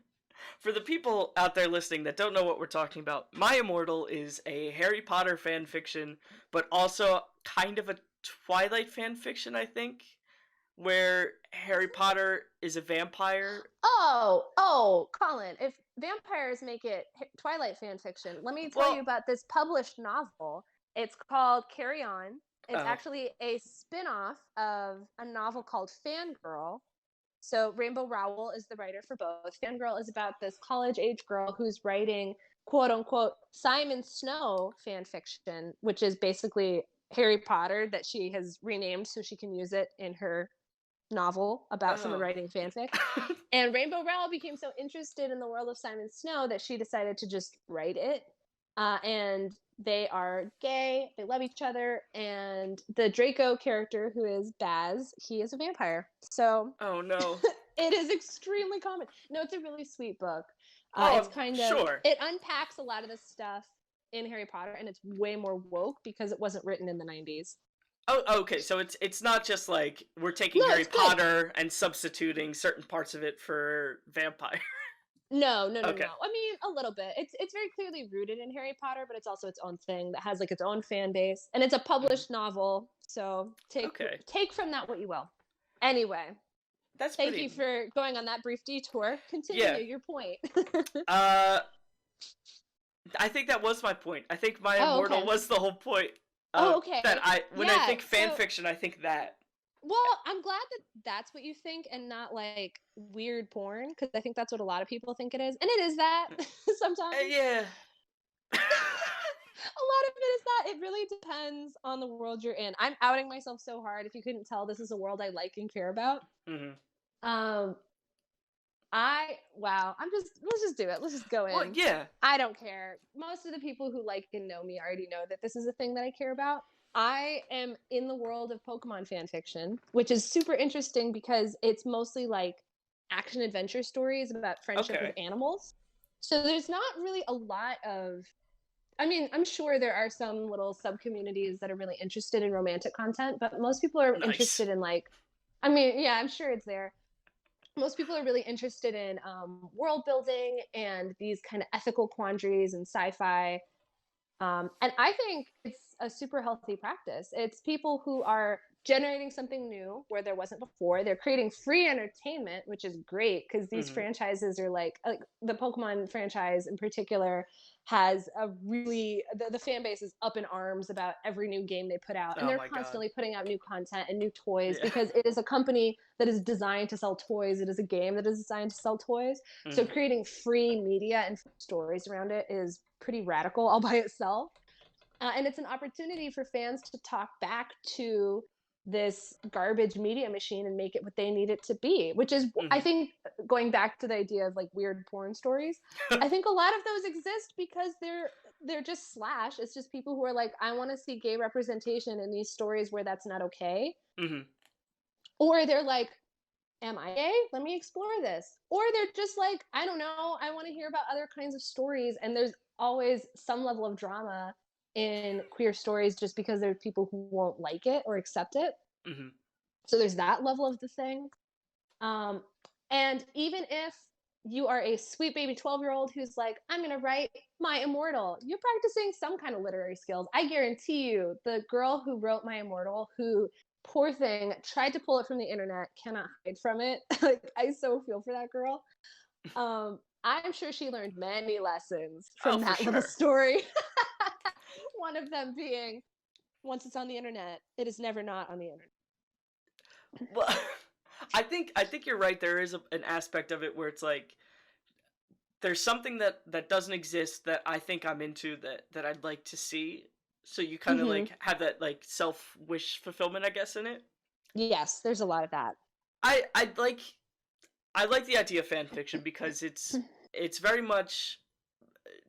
Speaker 1: for the people out there listening that don't know what we're talking about, My Immortal is a Harry Potter fan fiction, but also kind of a Twilight fan fiction, I think, where Harry Potter is a vampire.
Speaker 2: Oh, Colin, if vampires make it Twilight fan fiction, let me tell you
Speaker 1: Well,
Speaker 2: about this published novel. It's called Carry On. It's
Speaker 1: oh,
Speaker 2: actually a spin-off of a novel called Fangirl. So Rainbow Rowell is the writer for both. Fangirl is about this college-age girl who's writing quote unquote Simon Snow fan fiction, which is basically Harry Potter that she has renamed so she can use it in her novel about someone
Speaker 1: oh.
Speaker 2: writing fanfic. And Rainbow Rowell became so interested in the world of Simon Snow that she decided to just write it. And they are gay, they love each other, and the Draco character, who is Baz, he is a vampire. So
Speaker 1: Oh no.
Speaker 2: it is extremely common. No, it's a really sweet book. It's
Speaker 1: Oh,
Speaker 2: kind of,
Speaker 1: sure.
Speaker 2: it unpacks a lot of this stuff in Harry Potter, and it's way more woke because it wasn't written in the 90s.
Speaker 1: Oh, okay. So it's not just like we're taking
Speaker 2: No,
Speaker 1: Harry
Speaker 2: it's good.
Speaker 1: Potter and substituting certain parts of it for vampire.
Speaker 2: No, no, no,
Speaker 1: Okay.
Speaker 2: no. I mean, a little bit. It's very clearly rooted in Harry Potter, but it's also its own thing that has like its own fan base, and it's a
Speaker 1: Mhm.
Speaker 2: published novel. So
Speaker 1: Okay.
Speaker 2: take from that what you will. Anyway,
Speaker 1: That's
Speaker 2: thank you
Speaker 1: pretty.
Speaker 2: for going on that brief detour.
Speaker 1: Yeah.
Speaker 2: Continue your point.
Speaker 1: Uh, I think that was my point. I think My
Speaker 2: Oh,
Speaker 1: Immortal
Speaker 2: okay.
Speaker 1: was the whole point.
Speaker 2: Oh,
Speaker 1: That
Speaker 2: okay.
Speaker 1: when I
Speaker 2: Yeah.
Speaker 1: think fan
Speaker 2: So,
Speaker 1: fiction, I think that.
Speaker 2: well, I'm glad that that's what you think and not like weird porn because I think that's what a lot of people think it is, and it is that sometimes.
Speaker 1: Yeah.
Speaker 2: A lot of it is that it really depends on the world you're in. I'm outing myself so hard. If you couldn't tell, this is a world I like and care about.
Speaker 1: Hmm.
Speaker 2: Um, wow. Let's just do it. Let's just go
Speaker 1: Well,
Speaker 2: in.
Speaker 1: yeah.
Speaker 2: I don't care. Most of the people who like and know me already know that this is a thing that I care about. I am in the world of Pokemon fan fiction, which is super interesting because it's mostly like action adventure stories about friendship with
Speaker 1: Okay.
Speaker 2: animals. So there's not really a lot of I mean, I'm sure there are some little sub communities that are really interested in romantic content, but most people are
Speaker 1: Nice.
Speaker 2: interested in like, I mean, yeah, I'm sure it's there. Most people are really interested in world building and these kind of ethical quandaries and sci-fi. And I think it's a super healthy practice. It's people who are generating something new where there wasn't before. They're creating free entertainment, which is great because these
Speaker 1: Hmm.
Speaker 2: franchises are like the Pokemon franchise in particular has a really the fan base is up in arms about every new game they put out, and
Speaker 1: Oh
Speaker 2: they're
Speaker 1: my god.
Speaker 2: constantly putting out new content and new toys
Speaker 1: Yeah.
Speaker 2: because it is a company that is designed to sell toys. It is a game that is designed to sell toys. So
Speaker 1: Hmm.
Speaker 2: creating free media and stories around it is pretty radical all by itself. And it's an opportunity for fans to talk back to this garbage media machine and make it what they need it to be, which is, I
Speaker 1: Hmm.
Speaker 2: think, going back to the idea of like weird porn stories. I think a lot of those exist because they're just slash. It's just people who are like, I want to see gay representation in these stories where that's not okay,
Speaker 1: Hmm.
Speaker 2: or they're like, am I gay? Let me explore this. Or they're just like, I don't know, I want to hear about other kinds of stories. And there's always some level of drama in queer stories just because there's people who won't like it or accept it.
Speaker 1: Hmm.
Speaker 2: So there's that level of the thing. Um, and even if you are a sweet baby 12-year-old who's like, I'm going to write My Immortal, you're practicing some kind of literary skills. I guarantee you, the girl who wrote My Immortal, who, poor thing, tried to pull it from the internet, cannot hide from it. Like, I so feel for that girl. I'm sure she learned many lessons
Speaker 1: Oh,
Speaker 2: from
Speaker 1: for
Speaker 2: that little
Speaker 1: sure.
Speaker 2: story. One of them being, once it's on the internet, it is never not on the internet.
Speaker 1: Well, I think you're right. There is an aspect of it where it's like there's something that doesn't exist that I think I'm into that I'd like to see. So you kind of
Speaker 2: Mm-hmm.
Speaker 1: like have that like self wish fulfillment, I guess, in it.
Speaker 2: Yes, there's a lot of that.
Speaker 1: I like the idea of fan fiction because it's very much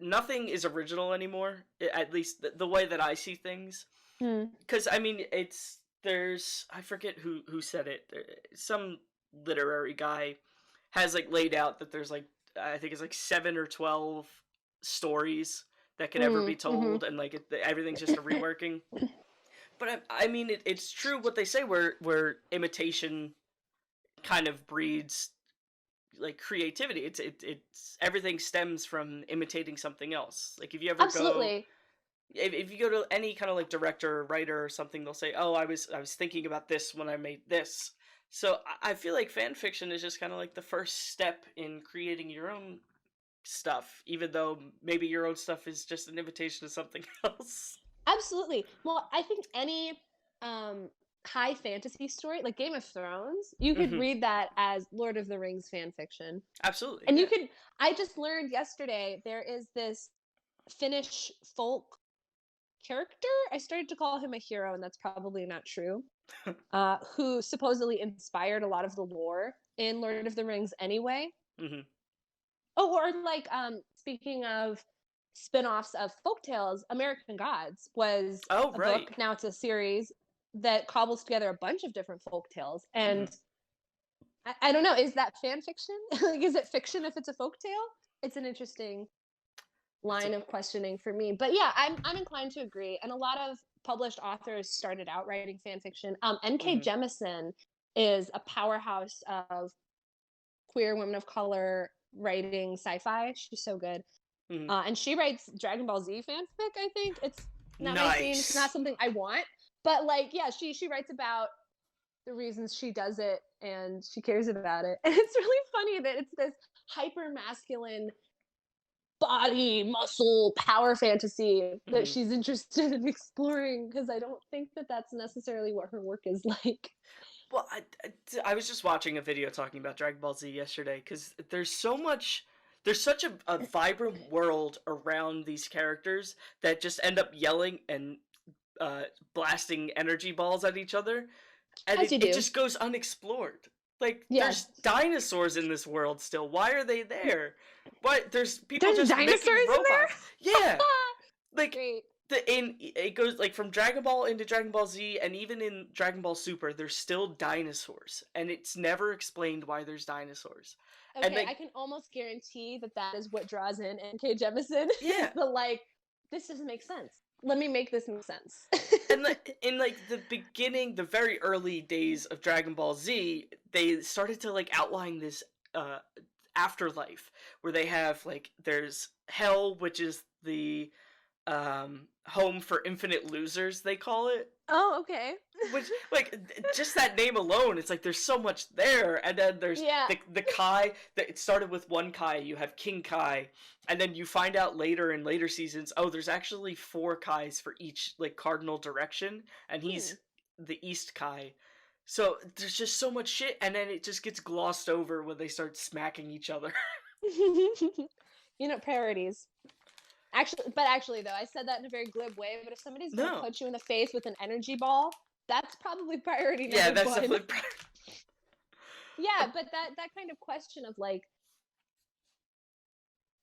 Speaker 1: nothing is original anymore. At least the way that I see things.
Speaker 2: Mm.
Speaker 1: Because I mean, there's I forget who said it. Some literary guy has like laid out that there's like I think it's like 7 or 12 stories that can ever
Speaker 2: Mm,
Speaker 1: be
Speaker 2: mhm.
Speaker 1: told, and like everything's just a reworking. But I mean, it's true what they say, where imitation kind of breeds like creativity. It's everything stems from imitating something else. Like
Speaker 2: Absolutely.
Speaker 1: if you go to any kind of like director or writer or something, they'll say, "Oh, I was thinking about this when I made this." So I feel like fan fiction is just kind of like the first step in creating your own stuff, even though maybe your own stuff is just an invitation to something else.
Speaker 2: Absolutely. Well, I think any um high fantasy story, like Game of Thrones, you could
Speaker 1: Hmm.
Speaker 2: read that as Lord of the Rings fan fiction.
Speaker 1: Absolutely,
Speaker 2: And you
Speaker 1: yeah.
Speaker 2: could I just learned yesterday there is this Finnish folk character. I started to call him a hero, and that's probably not true. Who supposedly inspired a lot of the lore in Lord of the Rings anyway.
Speaker 1: Hmm.
Speaker 2: Oh, or like speaking of spin-offs of folktales, American Gods was
Speaker 1: Oh,
Speaker 2: a
Speaker 1: right.
Speaker 2: book, now it's a series that cobbles together a bunch of different folktales.
Speaker 1: Hmm.
Speaker 2: And I don't know, is that fan fiction? Like, is it fiction if it's a folktale? It's an interesting
Speaker 1: That's a
Speaker 2: line of questioning for me. But yeah, I'm inclined to agree. And a lot of published authors started out writing fan fiction. N.K.
Speaker 1: hmm
Speaker 2: Jemisin is a powerhouse of queer women of color writing sci-fi. She's so good.
Speaker 1: hmm
Speaker 2: And she writes Dragon Ball Z fanfic. I think it's not my scene. It's not
Speaker 1: Nice.
Speaker 2: something I want, but like, yeah, she writes about the reasons she does it and she cares about it. And it's really funny that it's this hyper masculine body muscle power fantasy that
Speaker 1: Hmm.
Speaker 2: she's interested in exploring because I don't think that that's necessarily what her work is like.
Speaker 1: Well, I was just watching a video talking about Dragon Ball Z yesterday because there's such a vibrant world around these characters that just end up yelling and uh, blasting energy balls at each other, and
Speaker 2: As
Speaker 1: it,
Speaker 2: you
Speaker 1: it
Speaker 2: do.
Speaker 1: just goes unexplored. Like, there's
Speaker 2: Yes.
Speaker 1: dinosaurs in this world still. Why are they there? Why there's people
Speaker 2: There's
Speaker 1: just
Speaker 2: dinosaurs
Speaker 1: making
Speaker 2: in
Speaker 1: robots? Yeah,
Speaker 2: there?
Speaker 1: like
Speaker 2: Great.
Speaker 1: it goes like from Dragon Ball into Dragon Ball Z, and even in Dragon Ball Super, there's still dinosaurs, and it's never explained why there's dinosaurs. And
Speaker 2: Okay, I
Speaker 1: like,
Speaker 2: can almost guarantee that that is what draws in N.K. Jemisin is
Speaker 1: yeah,
Speaker 2: the like this doesn't make sense. Let me make this make sense.
Speaker 1: And in like the beginning, the very early days of Dragon Ball Z, they started to like outline this uh afterlife where they have like there's hell, which is the home for infinite losers, they call it.
Speaker 2: Oh, okay.
Speaker 1: Which, like, just that name alone, it's like there's so much there. And then there's
Speaker 2: Yeah.
Speaker 1: the Kai. It started with one Kai. You have King Kai, and then you find out later in later seasons, oh, there's actually 4 Kais for each like cardinal direction, and he's the East Kai. So there's just so much shit, and then it just gets glossed over when they start smacking each other.
Speaker 2: You know, priorities. Actually, though, I said that in a very glib way. But if somebody's gonna punch you in the face with an energy ball, that's probably priority number one.
Speaker 1: Yeah, that's definitely priority.
Speaker 2: Yeah, but that kind of question of like,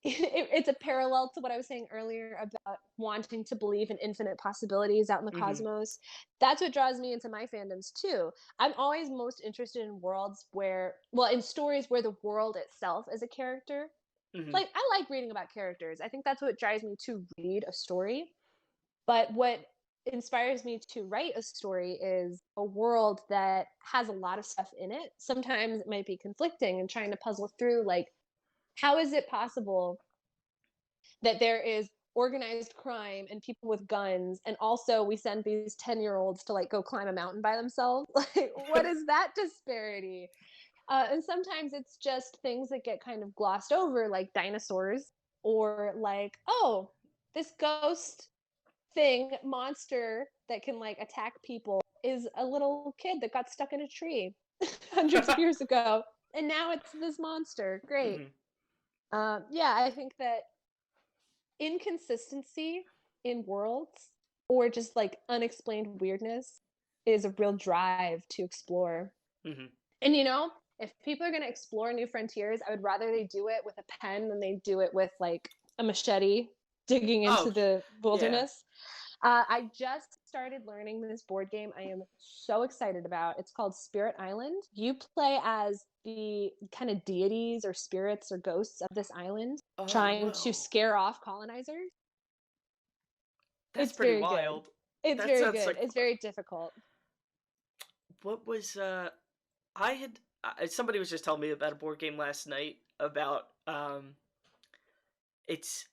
Speaker 2: it's a parallel to what I was saying earlier about wanting to believe in infinite possibilities out in the cosmos. That's what draws me into my fandoms too. I'm always most interested in worlds where, well, in stories where the world itself is a character. Like, I like reading about characters. I think that's what drives me to read a story. But what inspires me to write a story is a world that has a lot of stuff in it. Sometimes it might be conflicting and trying to puzzle through, like, how is it possible that there is organized crime and people with guns, and also we send these 10-year-olds to like go climb a mountain by themselves? Like, what is that disparity? And sometimes it's just things that get kind of glossed over, like dinosaurs, or like, oh, this ghost thing, monster that can like attack people is a little kid that got stuck in a tree hundreds of years ago. And now it's this monster. Great. Yeah, I think that inconsistency in worlds or just like unexplained weirdness is a real drive to explore. And you know, if people are going to explore new frontiers, I would rather they do it with a pen than they do it with like a machete digging into the wilderness. I just started learning this board game I am so excited about. It's called Spirit Island. You play as the kind of deities or spirits or ghosts of this island, trying to scare off colonizers.
Speaker 1: That's
Speaker 2: it's
Speaker 1: pretty
Speaker 2: very
Speaker 1: wild.
Speaker 2: Good. It's very good. Like, it's very difficult.
Speaker 1: What was I had somebody was just telling me about a board game last night about it's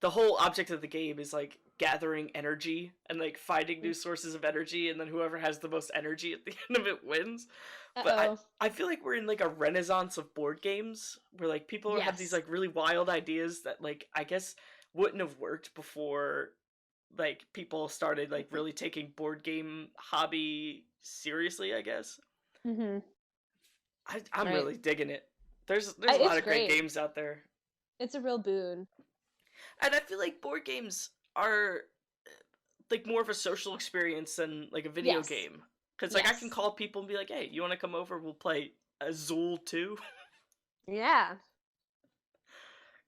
Speaker 1: the whole object of the game is like gathering energy and like finding new sources of energy, and then whoever has the most energy at the end of it wins. But I feel like we're in like a renaissance of board games where like people have these like really wild ideas that like I guess wouldn't have worked before like people started like really taking board game hobby seriously, I guess. I'm really digging it. There's a lot of great games out there.
Speaker 2: It's a real boon.
Speaker 1: And I feel like board games are like more of a social experience than like a video game. Because like I can call people and be like, hey, you want to come over? We'll play Azul 2.
Speaker 2: Yeah.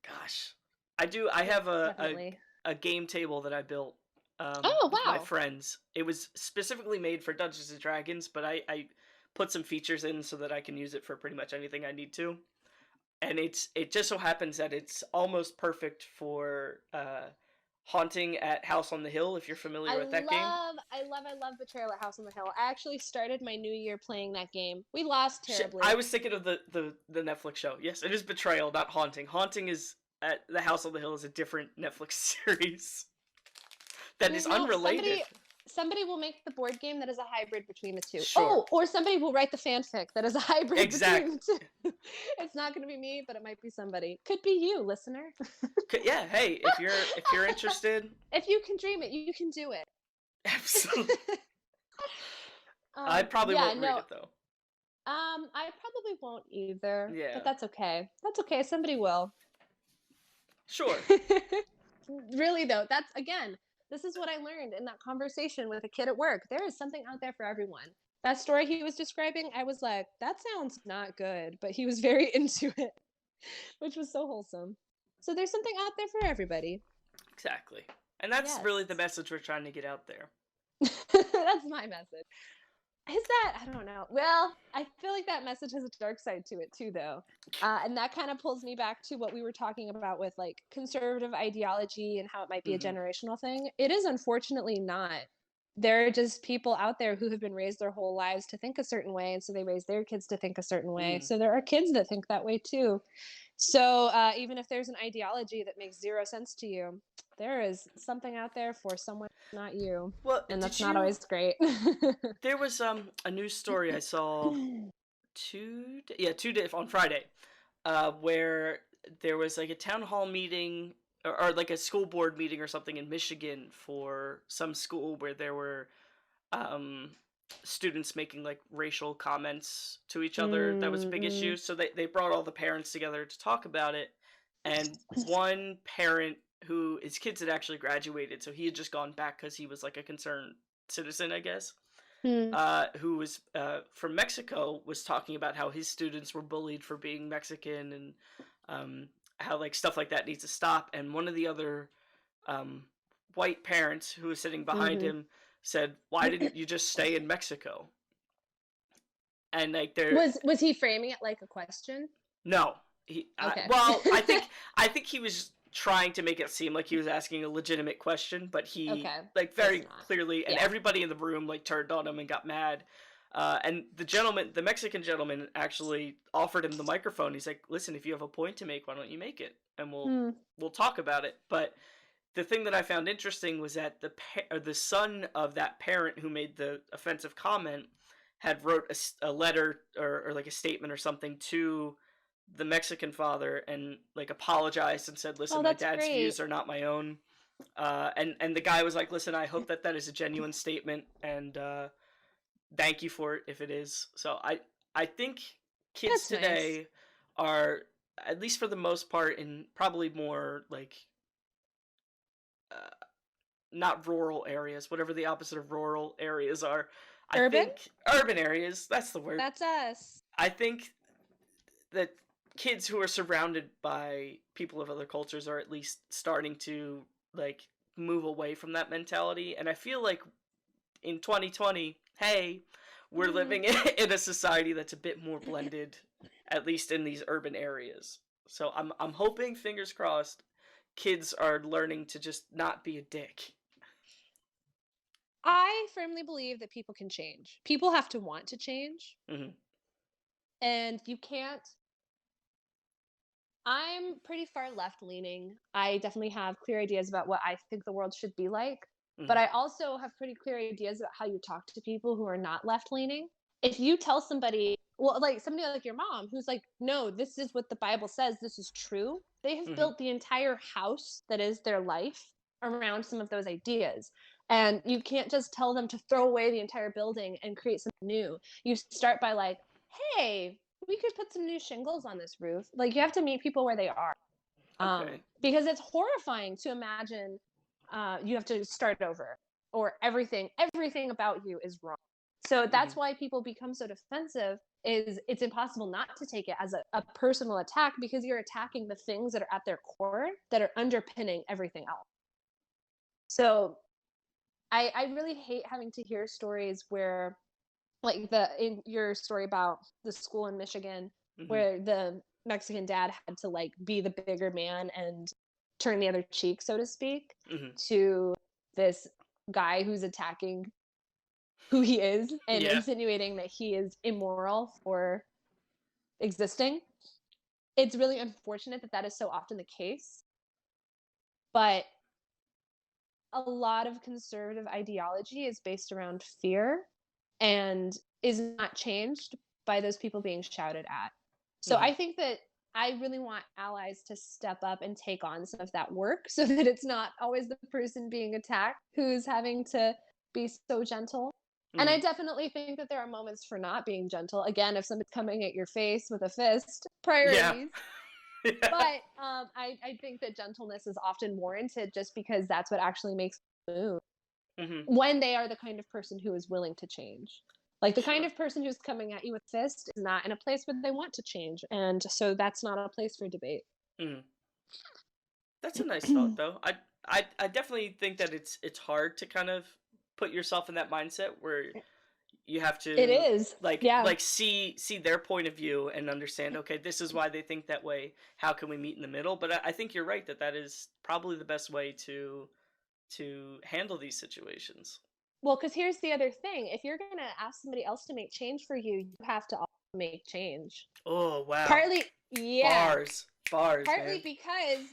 Speaker 1: Gosh. I have a game table that I built with my friends. It was specifically made for Dungeons and Dragons, but I put some features in so that I can use it for pretty much anything I need to. And it just so happens that it's almost perfect for Haunting at House on the Hill, if you're familiar with that game.
Speaker 2: I love Betrayal at House on the Hill. I actually started my new year playing that game. We lost terribly.
Speaker 1: I was thinking of the Netflix show. Yes, it is Betrayal, not Haunting. Haunting is at the House on the Hill is a different Netflix series that is unrelated.
Speaker 2: Somebody will make the board game that is a hybrid between the two.
Speaker 1: Sure.
Speaker 2: Oh, or somebody will write the fanfic that is a hybrid between the two. It's not going to be me, but it might be somebody. Could be you, listener.
Speaker 1: Yeah, hey, if you're interested,
Speaker 2: if you can dream it, you can do it.
Speaker 1: Absolutely. I probably won't read it though.
Speaker 2: I probably won't either.
Speaker 1: Yeah.
Speaker 2: But that's okay. That's okay. Somebody will.
Speaker 1: Sure.
Speaker 2: Really though, that's again. This is what I learned in that conversation with a kid at work. There is something out there for everyone. That story he was describing, I was like, that sounds not good, but he was very into it, which was so wholesome. So there's something out there for everybody.
Speaker 1: Exactly. And that's really the message we're trying to get out there.
Speaker 2: That's my message. Is that? I don't know. Well, I feel like that message has a dark side to it too, though. And that kind of pulls me back to what we were talking about with like conservative ideology and how it might be a
Speaker 1: Hmm.
Speaker 2: generational thing. It is unfortunately not. There are just people out there who have been raised their whole lives to think a certain way, and so they raise their kids to think a certain way.
Speaker 1: Mm.
Speaker 2: So there are kids that think that way too. So even if there's an ideology that makes zero sense to you, there is something out there for someone, not you,
Speaker 1: Well,
Speaker 2: and
Speaker 1: did
Speaker 2: that's not
Speaker 1: you?
Speaker 2: always great.
Speaker 1: There was a news story I saw 2 days on Friday, where there was like a town hall meeting or like a school board meeting or something in Michigan for some school where there were um, students making like racial comments to each other. That was a big issue.
Speaker 2: Mm-mm.
Speaker 1: So they brought all the parents together to talk about it. And one parent who his kids had actually graduated, so he had just gone back because he was like a concerned citizen, I guess.
Speaker 2: Mm.
Speaker 1: Who was from Mexico, was talking about how his students were bullied for being Mexican and how like stuff like that needs to stop. And one of the other um, white parents who was sitting behind
Speaker 2: Mhm.
Speaker 1: him said, "Why didn't you just stay in Mexico?" And like they're
Speaker 2: Was he framing it like a question?
Speaker 1: no,
Speaker 2: Okay.
Speaker 1: well, I think he was trying to make it seem like he was asking a legitimate question, but he
Speaker 2: Okay.
Speaker 1: like
Speaker 2: But it's
Speaker 1: very
Speaker 2: not.
Speaker 1: clearly, and
Speaker 2: Yeah.
Speaker 1: everybody in the room like turned on him and got mad. And the Mexican gentleman, actually offered him the microphone. He's like, "Listen, if you have a point to make, why don't you make it, and
Speaker 2: Hmm.
Speaker 1: we'll talk about it." But the thing that I found interesting was that the son of that parent who made the offensive comment had wrote a letter or like a statement or something to the Mexican father and like apologized and said,
Speaker 2: Oh,
Speaker 1: "Listen, my
Speaker 2: that's
Speaker 1: dad's
Speaker 2: great.
Speaker 1: views are not my own." And the guy was like, "Listen, I hope that is a genuine statement, and thank you for it if it is." So I think kids
Speaker 2: That's nice.
Speaker 1: today are, at least for the most part, in probably more like uh, not rural areas, whatever the opposite of rural areas are. I
Speaker 2: Urban?
Speaker 1: think urban areas, that's the word.
Speaker 2: That's us.
Speaker 1: I think that kids who are surrounded by people of other cultures are at least starting to like move away from that mentality. And I feel like in 2020, hey, we're
Speaker 2: Mm.
Speaker 1: living in a society that's a bit more blended, at least in these urban areas. So I'm hoping, fingers crossed, kids are learning to just not be a dick.
Speaker 2: I firmly believe that people can change. People have to want to change,
Speaker 1: Hmm.
Speaker 2: and you can't. I'm pretty far left leaning. I definitely have clear ideas about what I think the world should be like, but
Speaker 1: Hmm.
Speaker 2: I also have pretty clear ideas about how you talk to people who are not left leaning. If you tell somebody, well, like somebody like your mom, who's like, no, this is what the Bible says, this is true, they have
Speaker 1: Hmm.
Speaker 2: built the entire house that is their life around some of those ideas. And you can't just tell them to throw away the entire building and create something new. You start by like, hey, we could put some new shingles on this roof. Like you have to meet people where they are,
Speaker 1: Okay.
Speaker 2: because it's horrifying to imagine you have to start over or everything about you is wrong. So
Speaker 1: Hmm.
Speaker 2: that's why people become so defensive. Is it's impossible not to take it as a personal attack because you're attacking the things that are at their core that are underpinning everything else. So I really hate having to hear stories where like the in your story about the school in Michigan
Speaker 1: Hmm.
Speaker 2: where the Mexican dad had to like be the bigger man and turn the other cheek, so to speak,
Speaker 1: Hmm.
Speaker 2: to this guy who's attacking who he is and
Speaker 1: Yeah.
Speaker 2: insinuating that he is immoral for existing. It's really unfortunate that that is so often the case, but a lot of conservative ideology is based around fear and is not changed by those people being shouted at. So
Speaker 1: Hmm.
Speaker 2: I think that I really want allies to step up and take on some of that work so that it's not always the person being attacked who's having to be so gentle. And I
Speaker 1: Hmm.
Speaker 2: definitely think that there are moments for not being gentle. Again, if somebody's coming at your face with a fist,
Speaker 1: Yeah.
Speaker 2: priorities.
Speaker 1: Yeah.
Speaker 2: But I think that gentleness is often warranted just because that's what actually makes them move
Speaker 1: Hmm.
Speaker 2: when they are the kind of person who is willing to change. Like the kind
Speaker 1: Sure.
Speaker 2: of person who's coming at you with fist is not in a place where they want to change. And so that's not a place for debate.
Speaker 1: Hmm. That's a nice thought, though. I definitely think that it's hard to kind of put yourself in that mindset where You have to
Speaker 2: It is. Yeah.
Speaker 1: like see their point of view and understand, okay, this is why they think that way. How can we meet in the middle? But I think you're right that is probably the best way to handle these situations.
Speaker 2: Well, because here's the other thing. If you're going to ask somebody else to make change for you, you have to also make change.
Speaker 1: Oh, wow.
Speaker 2: Partly, yeah.
Speaker 1: Bars,
Speaker 2: Partly
Speaker 1: man.
Speaker 2: because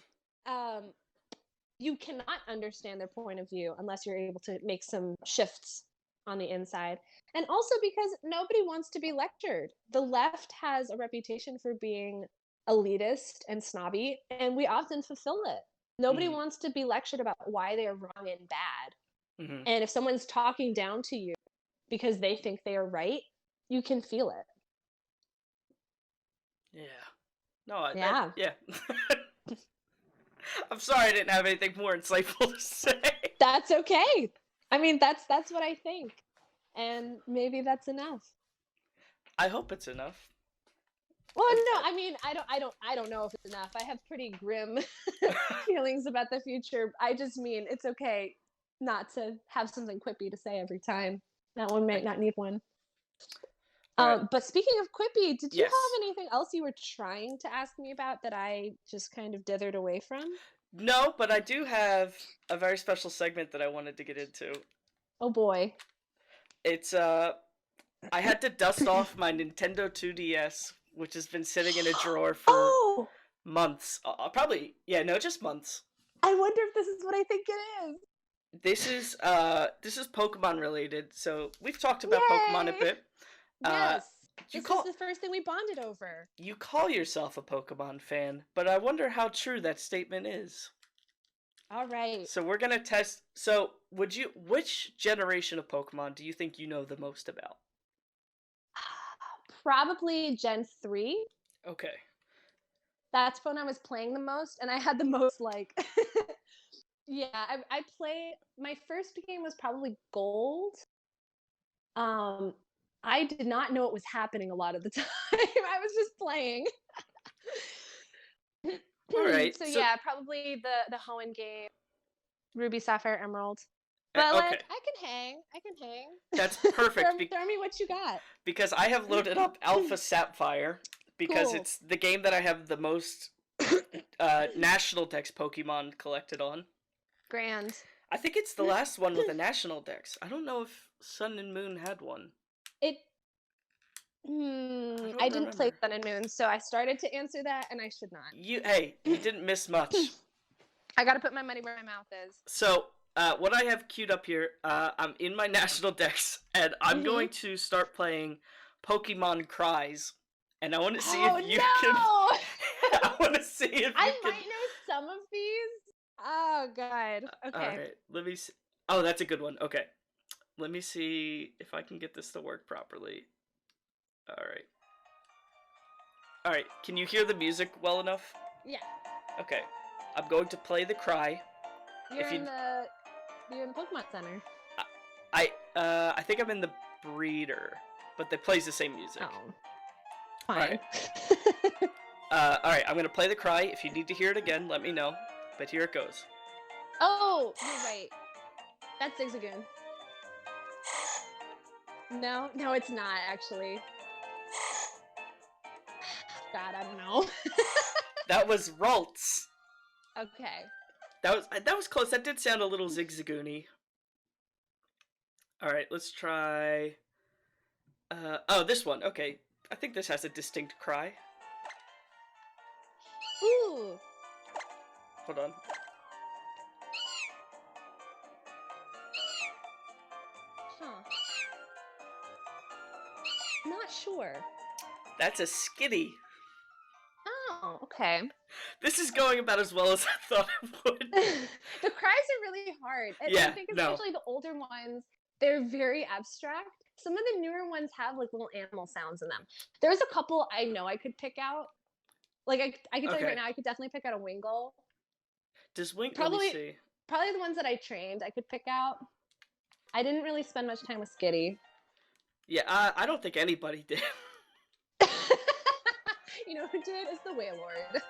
Speaker 2: you cannot understand their point of view unless you're able to make some shifts on the inside. And also because nobody wants to be lectured. The left has a reputation for being elitist and snobby, and we often fulfill it. Nobody wants to be lectured about why they are wrong and bad. And if someone's talking down to you because they think they are right, you can feel it.
Speaker 1: Yeah. No,
Speaker 2: yeah.
Speaker 1: Yeah. I'm sorry I didn't have anything more insightful to say.
Speaker 2: That's okay. I mean, that's what I think. And maybe that's enough.
Speaker 1: I hope it's enough.
Speaker 2: Well, no, I mean, I don't know if it's enough. I have pretty grim feelings about the future. I just mean it's okay not to have something quippy to say every time. That one might not need one. Right. But speaking of quippy, did you have anything else you were trying to ask me about that I just kind of dithered away from?
Speaker 1: No, but I do have a very special segment that I wanted to get into.
Speaker 2: Oh boy.
Speaker 1: It's I had to dust off my Nintendo 2DS, which has been sitting in a drawer for months. Probably, just months.
Speaker 2: I wonder if this is what I think it is.
Speaker 1: This is Pokemon related, so we've talked about Pokemon a bit.
Speaker 2: Yes. This is the first thing we bonded over.
Speaker 1: You call yourself a Pokemon fan, but I wonder how true that statement is.
Speaker 2: All right.
Speaker 1: So we're gonna test. So which generation of Pokemon do you think you know the most about?
Speaker 2: Probably Gen 3.
Speaker 1: Okay.
Speaker 2: That's when I was playing the most, and I had the most, like... yeah, I played... My first game was probably Gold. I did not know what was happening a lot of the time. I was just playing.
Speaker 1: All right.
Speaker 2: So yeah, probably the Hoenn game, Ruby, Sapphire, Emerald. But like, I can hang.
Speaker 1: That's perfect.
Speaker 2: Throw me what you got.
Speaker 1: Because I have loaded up Alpha Sapphire because it's the game that I have the most National Dex Pokemon collected on.
Speaker 2: Grand.
Speaker 1: I think it's the last one with a National Dex. I don't know if Sun and Moon had one.
Speaker 2: I didn't play Sun and Moon, so I started to answer that, and I should not.
Speaker 1: You didn't miss much.
Speaker 2: I gotta put my money where my mouth is.
Speaker 1: So, what I have queued up here, I'm in my National Dex, and I'm going to start playing Pokemon Cries, and I want to see if you can... I want to see if
Speaker 2: I might know some of these. Oh, God. Okay.
Speaker 1: All right, let me see. Oh, that's a good one. Okay. Let me see if I can get this to work properly. All right, can you hear the music well enough?
Speaker 2: Yeah.
Speaker 1: Okay. I'm going to play the cry.
Speaker 2: You're in the Pokemon Center.
Speaker 1: I think I'm in the breeder, but it plays the same music.
Speaker 2: Oh. Fine.
Speaker 1: Alright, I'm gonna play the cry. If you need to hear it again, let me know. But here it goes.
Speaker 2: Oh, you're right. That's Zigzagoon. No, it's not, actually. God, I don't know.
Speaker 1: That was Ralts.
Speaker 2: Okay.
Speaker 1: That was close. That did sound a little Zigzagoony. Alright, let's try... this one. Okay. I think this has a distinct cry.
Speaker 2: Ooh.
Speaker 1: Hold on.
Speaker 2: Huh. Not sure.
Speaker 1: That's a Skitty.
Speaker 2: Oh, okay.
Speaker 1: This is going about as well as I thought it would.
Speaker 2: The cries are really hard. And I think especially the older ones, they're very abstract. Some of the newer ones have like little animal sounds in them. There's a couple I know I could pick out. Like I can tell you right now, I could definitely pick out a Wingull.
Speaker 1: Does Wingull?
Speaker 2: Probably,
Speaker 1: let me see.
Speaker 2: Probably the ones that I trained, I could pick out. I didn't really spend much time with Skitty.
Speaker 1: Yeah, I don't think anybody did.
Speaker 2: You know who did? It's the Wailord.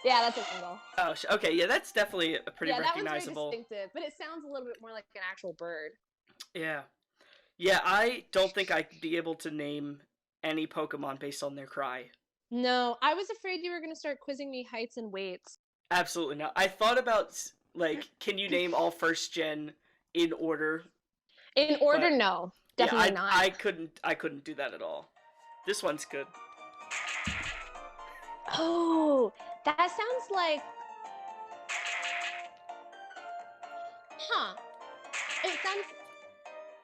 Speaker 2: Yeah, that's a Wingull.
Speaker 1: Oh, okay, yeah, that's definitely a pretty recognizable.
Speaker 2: Yeah, that one's very distinctive, but it sounds a little bit more like an actual bird.
Speaker 1: Yeah. Yeah, I don't think I'd be able to name any Pokemon based on their cry.
Speaker 2: No, I was afraid you were going to start quizzing me heights and weights.
Speaker 1: Absolutely not. I thought about, like, can you name all first gen in order?
Speaker 2: In order,
Speaker 1: But
Speaker 2: no.
Speaker 1: yeah,
Speaker 2: Definitely not.
Speaker 1: I couldn't do that at all. This one's good.
Speaker 2: Oh, that sounds like, huh.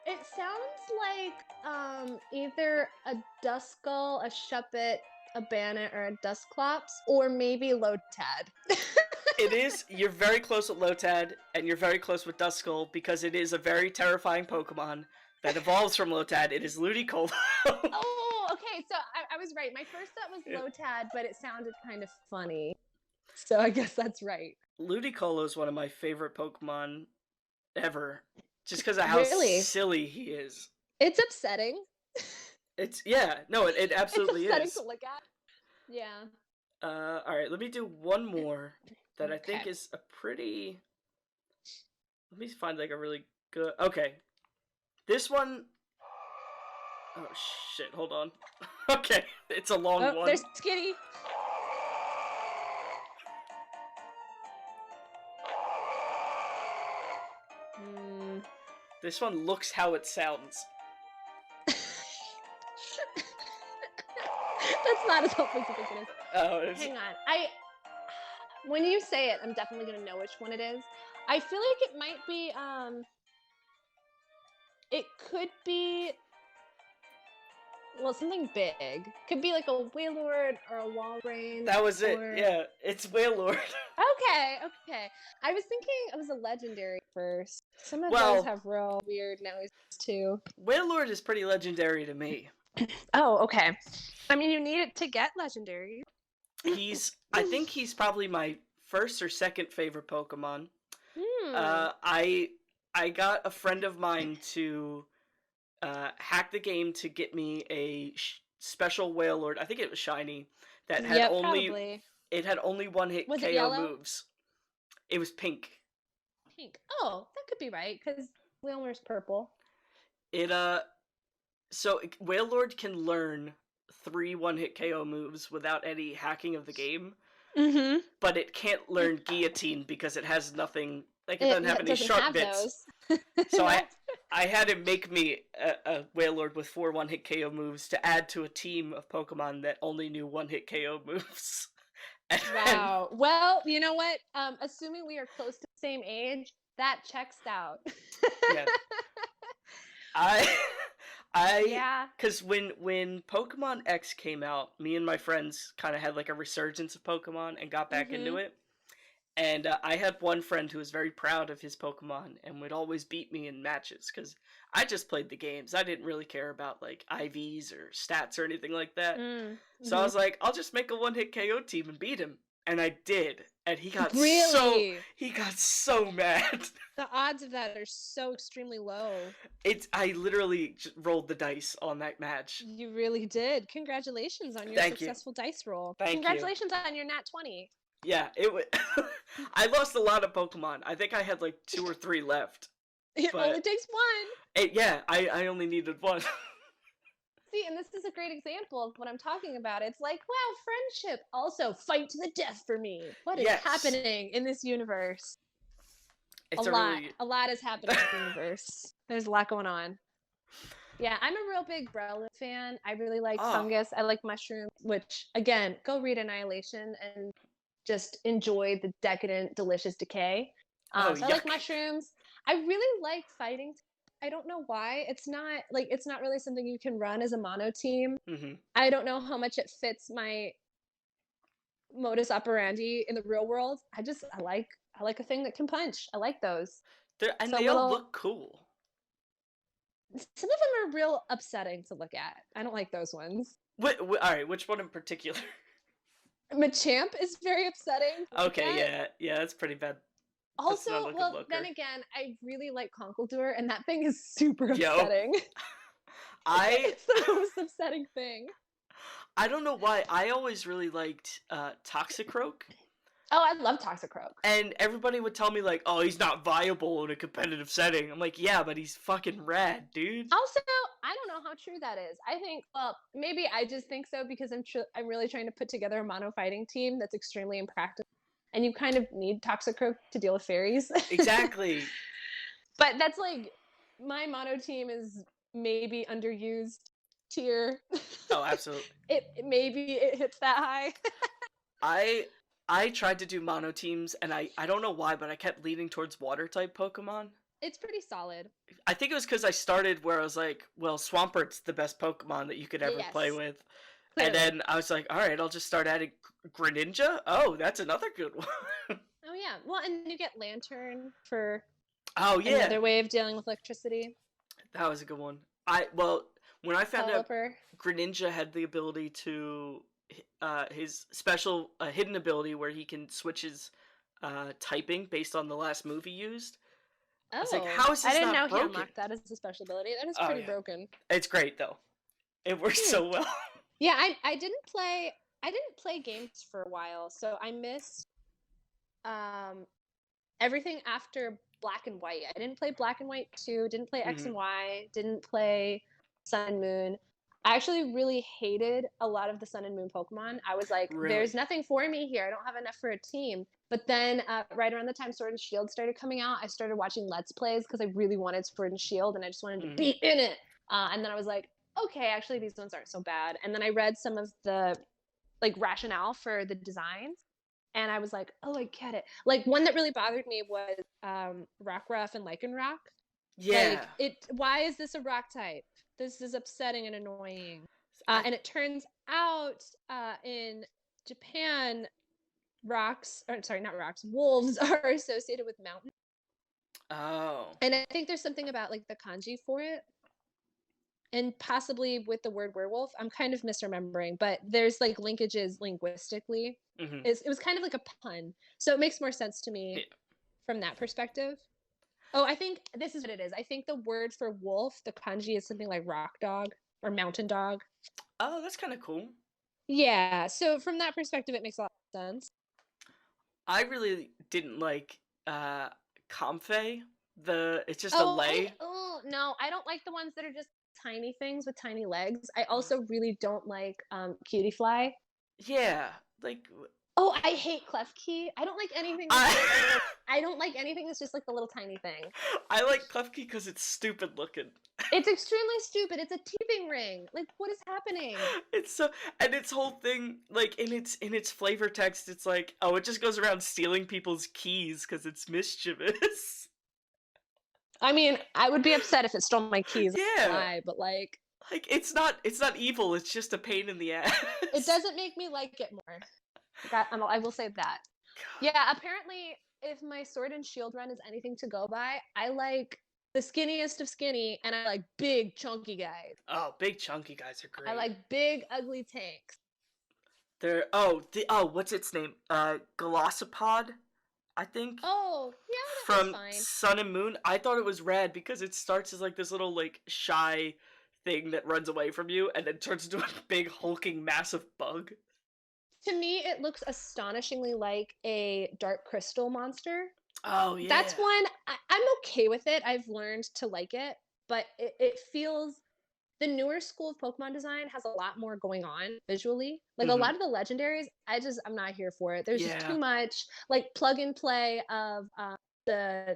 Speaker 2: It sounds like either a Duskull, a Shuppet, a Bannet, or a Dusclops, or maybe Lotad.
Speaker 1: It is. You're very close with Lotad, and you're very close with Duskull because it is a very terrifying Pokemon that evolves from Lotad. It is Ludicolo.
Speaker 2: Oh, okay. So I was right. My first thought was Lotad, but it sounded kind of funny. So I guess that's right.
Speaker 1: Ludicolo is one of my favorite Pokemon ever, just because of how
Speaker 2: Really?
Speaker 1: silly he is.
Speaker 2: It's upsetting.
Speaker 1: It's no, it
Speaker 2: It's
Speaker 1: absolutely
Speaker 2: upsetting
Speaker 1: is.
Speaker 2: to look at. Yeah.
Speaker 1: All right, let me do one more that I think
Speaker 2: Okay.
Speaker 1: is a pretty. Let me find like a really good. Okay, this one. Oh shit! Hold on. Okay, it's a long
Speaker 2: Oh,
Speaker 1: one.
Speaker 2: there's Skitty. Hmm.
Speaker 1: This one looks how it sounds.
Speaker 2: That's not as helpful as you think it is.
Speaker 1: Oh, it's...
Speaker 2: Hang on. When you say it, I'm definitely gonna know which one it is. I feel like it might be it could be something big. Could be like a Wailord or a Walrein.
Speaker 1: That was it.
Speaker 2: Or...
Speaker 1: Yeah, it's Wailord.
Speaker 2: Okay. I was thinking it was a legendary first. Some of
Speaker 1: Well,
Speaker 2: those have real weird noises too.
Speaker 1: Wailord is pretty legendary to me.
Speaker 2: Oh, okay. I mean, you need it to get legendary.
Speaker 1: I think he's probably my first or second favorite Pokemon.
Speaker 2: Hmm.
Speaker 1: I got a friend of mine to hack the game to get me a special Wailord. I think it was shiny that had
Speaker 2: probably.
Speaker 1: it had only one hit
Speaker 2: Was
Speaker 1: KO
Speaker 2: it yellow?
Speaker 1: moves. It was pink.
Speaker 2: Pink. Oh, that could be right because Wailmer's purple.
Speaker 1: It so Wailord can learn 3 one-hit KO moves without any hacking of the game.
Speaker 2: Mm-hmm.
Speaker 1: But it can't learn Guillotine because it has nothing. Like it doesn't have any sharp bits. So
Speaker 2: Nope.
Speaker 1: I had to make me a Wailord with 4 one-hit KO moves to add to a team of Pokemon that only knew one-hit KO moves.
Speaker 2: Wow. Well, you know what? Assuming we are close to the same age, that checks out.
Speaker 1: Yeah. Because when Pokemon X came out, me and my friends kind of had like a resurgence of Pokemon and got back into it. And I had one friend who was very proud of his Pokemon and would always beat me in matches because I just played the games. I didn't really care about like IVs or stats or anything like that. So I was like, I'll just make a one-hit KO team and beat him. And I did. And he got so mad.
Speaker 2: The odds of that are so extremely low.
Speaker 1: I literally rolled the dice on that match.
Speaker 2: You really did. Congratulations on your successful dice roll. Congratulations on your nat 20.
Speaker 1: Yeah, it was. I lost a lot of Pokemon. I think I had like 2 or 3 left.
Speaker 2: It only takes one.
Speaker 1: I only needed one.
Speaker 2: See, and this is a great example of what I'm talking about. It's like, wow, friendship. Also, fight to the death for me. What is happening in this universe?
Speaker 1: It's
Speaker 2: a lot is happening in the universe. There's a lot going on. Yeah, I'm a real big Breloom fan. I really like fungus. I like mushrooms, which, again, go read Annihilation and just enjoy the decadent, delicious decay. So I like mushrooms. I really like fighting. I don't know why. It's not really something you can run as a mono team.
Speaker 1: Mm-hmm.
Speaker 2: I don't know how much it fits my modus operandi in the real world. I like a thing that can punch. I like those.
Speaker 1: They all look cool.
Speaker 2: Some of them are real upsetting to look at. I don't like those ones.
Speaker 1: All right, which one in particular?
Speaker 2: Machamp is very upsetting.
Speaker 1: Okay, yeah, that's pretty bad.
Speaker 2: Also, then again, I really like Conkeldurr, and that thing is super upsetting. It's the most upsetting thing.
Speaker 1: I don't know why. I always really liked Toxicroak.
Speaker 2: Oh, I love Toxicroak.
Speaker 1: And everybody would tell me like, "Oh, he's not viable in a competitive setting." I'm like, "Yeah, but he's fucking rad, dude."
Speaker 2: Also, I don't know how true that is. I think, well, maybe I just think so because I'm really trying to put together a mono fighting team that's extremely impractical, and you kind of need Toxicroak to deal with fairies.
Speaker 1: Exactly.
Speaker 2: But that's like my mono team is maybe underused tier.
Speaker 1: Oh, absolutely.
Speaker 2: It maybe it hits that high.
Speaker 1: I I tried to do mono teams, and I don't know why, but I kept leaning towards water type Pokemon.
Speaker 2: It's pretty solid.
Speaker 1: I think it was because I started where I was like, well, Swampert's the best Pokemon that you could ever play
Speaker 2: Yes,
Speaker 1: with. And
Speaker 2: clearly.
Speaker 1: then I was like, all right, I'll just start adding Greninja. Oh, that's another good one.
Speaker 2: Oh yeah. Well, and you get Lantern for
Speaker 1: Oh yeah,
Speaker 2: another way of dealing with electricity.
Speaker 1: that was a good one. Well, when I found out
Speaker 2: Pelipper.
Speaker 1: Greninja had the ability to his special hidden ability where he can switch his typing based on the last move he used. I was like,
Speaker 2: Oh,
Speaker 1: how is
Speaker 2: I
Speaker 1: this
Speaker 2: didn't
Speaker 1: not
Speaker 2: know he
Speaker 1: broken?
Speaker 2: unlocked that as a special ability. That is
Speaker 1: Oh
Speaker 2: pretty
Speaker 1: yeah,
Speaker 2: broken.
Speaker 1: it's great though. It works
Speaker 2: Hmm.
Speaker 1: so well.
Speaker 2: Yeah, I didn't play games for a while, so I missed um everything after Black and White. I didn't play Black and White 2, didn't play X
Speaker 1: Hmm.
Speaker 2: and Y, didn't play Sun and Moon. I actually really hated a lot of the Sun and Moon Pokemon. I was like,
Speaker 1: Really.
Speaker 2: there's nothing for me here. I don't have enough for a team. But then, right around the time Sword and Shield started coming out, I started watching Let's Plays because I really wanted Sword and Shield and I just wanted to
Speaker 1: Hmm.
Speaker 2: be in it. And then I was like, okay, actually, these ones aren't so bad. And then I read some of the like rationale for the designs and I was like, "Oh, I get it." Like one that really bothered me was Rockruff and Lycanroc.
Speaker 1: Yeah.
Speaker 2: Like it why is this a rock type? This is upsetting and annoying.
Speaker 1: I.
Speaker 2: And it turns out in Japan rocks or sorry, not rocks, wolves are associated with mountains.
Speaker 1: Oh.
Speaker 2: And I think there's something about like the kanji for it and possibly with the word werewolf. I'm kind of misremembering, but there's like linkages linguistically.
Speaker 1: Hmm.
Speaker 2: It was kind of like a pun. So it makes more sense to
Speaker 1: Yeah.
Speaker 2: me from that perspective. Oh, I think this is what it is. I think the word for wolf, the kanji is something like rock dog or mountain dog.
Speaker 1: Oh, that's kind of cool.
Speaker 2: Yeah, so from that perspective, it makes a lot of sense.
Speaker 1: I really didn't like Comfey. It's just a
Speaker 2: Oh,
Speaker 1: lay.
Speaker 2: no, I don't like the ones that are just tiny things with tiny legs. I also really don't like cutie fly.
Speaker 1: Yeah, like
Speaker 2: Oh, I hate Klefki. I don't like anything that's
Speaker 1: I
Speaker 2: just like a little, I don't like anything that's just like the little tiny thing.
Speaker 1: I like Klefki because it's stupid looking.
Speaker 2: It's extremely stupid. It's a teething ring. Like, what is happening?
Speaker 1: It's so, and its whole thing, like in its flavor text, it's like, oh, it just goes around stealing people's keys because it's mischievous.
Speaker 2: I mean, I would be upset if it stole my keys. I won't
Speaker 1: Yeah,
Speaker 2: lie, but like,
Speaker 1: like it's not evil. It's just a pain in the
Speaker 2: it
Speaker 1: ass.
Speaker 2: doesn't make me like it more. I will say that. Yeah, apparently, if my Sword and Shield run is anything to go by, I like the skinniest of skinny, and I like big chunky guys.
Speaker 1: Oh, big chunky guys are
Speaker 2: I
Speaker 1: great.
Speaker 2: like big ugly tanks.
Speaker 1: What's its name? Glossopod, I think.
Speaker 2: Oh, yeah, that one's
Speaker 1: From
Speaker 2: fine.
Speaker 1: Sun and Moon. I thought it was rad because it starts as like this little like shy thing that runs away from you and then turns into a big hulking massive bug.
Speaker 2: To me, it looks astonishingly like a dark crystal monster.
Speaker 1: Oh yeah.
Speaker 2: That's one I'm okay with it. I've learned to like it, but it feels the newer school of Pokemon design has a lot more going on visually. Like a
Speaker 1: Hmm.
Speaker 2: lot of the legendaries, I'm not here for it. There's just
Speaker 1: Yeah.
Speaker 2: too much like plug and play of the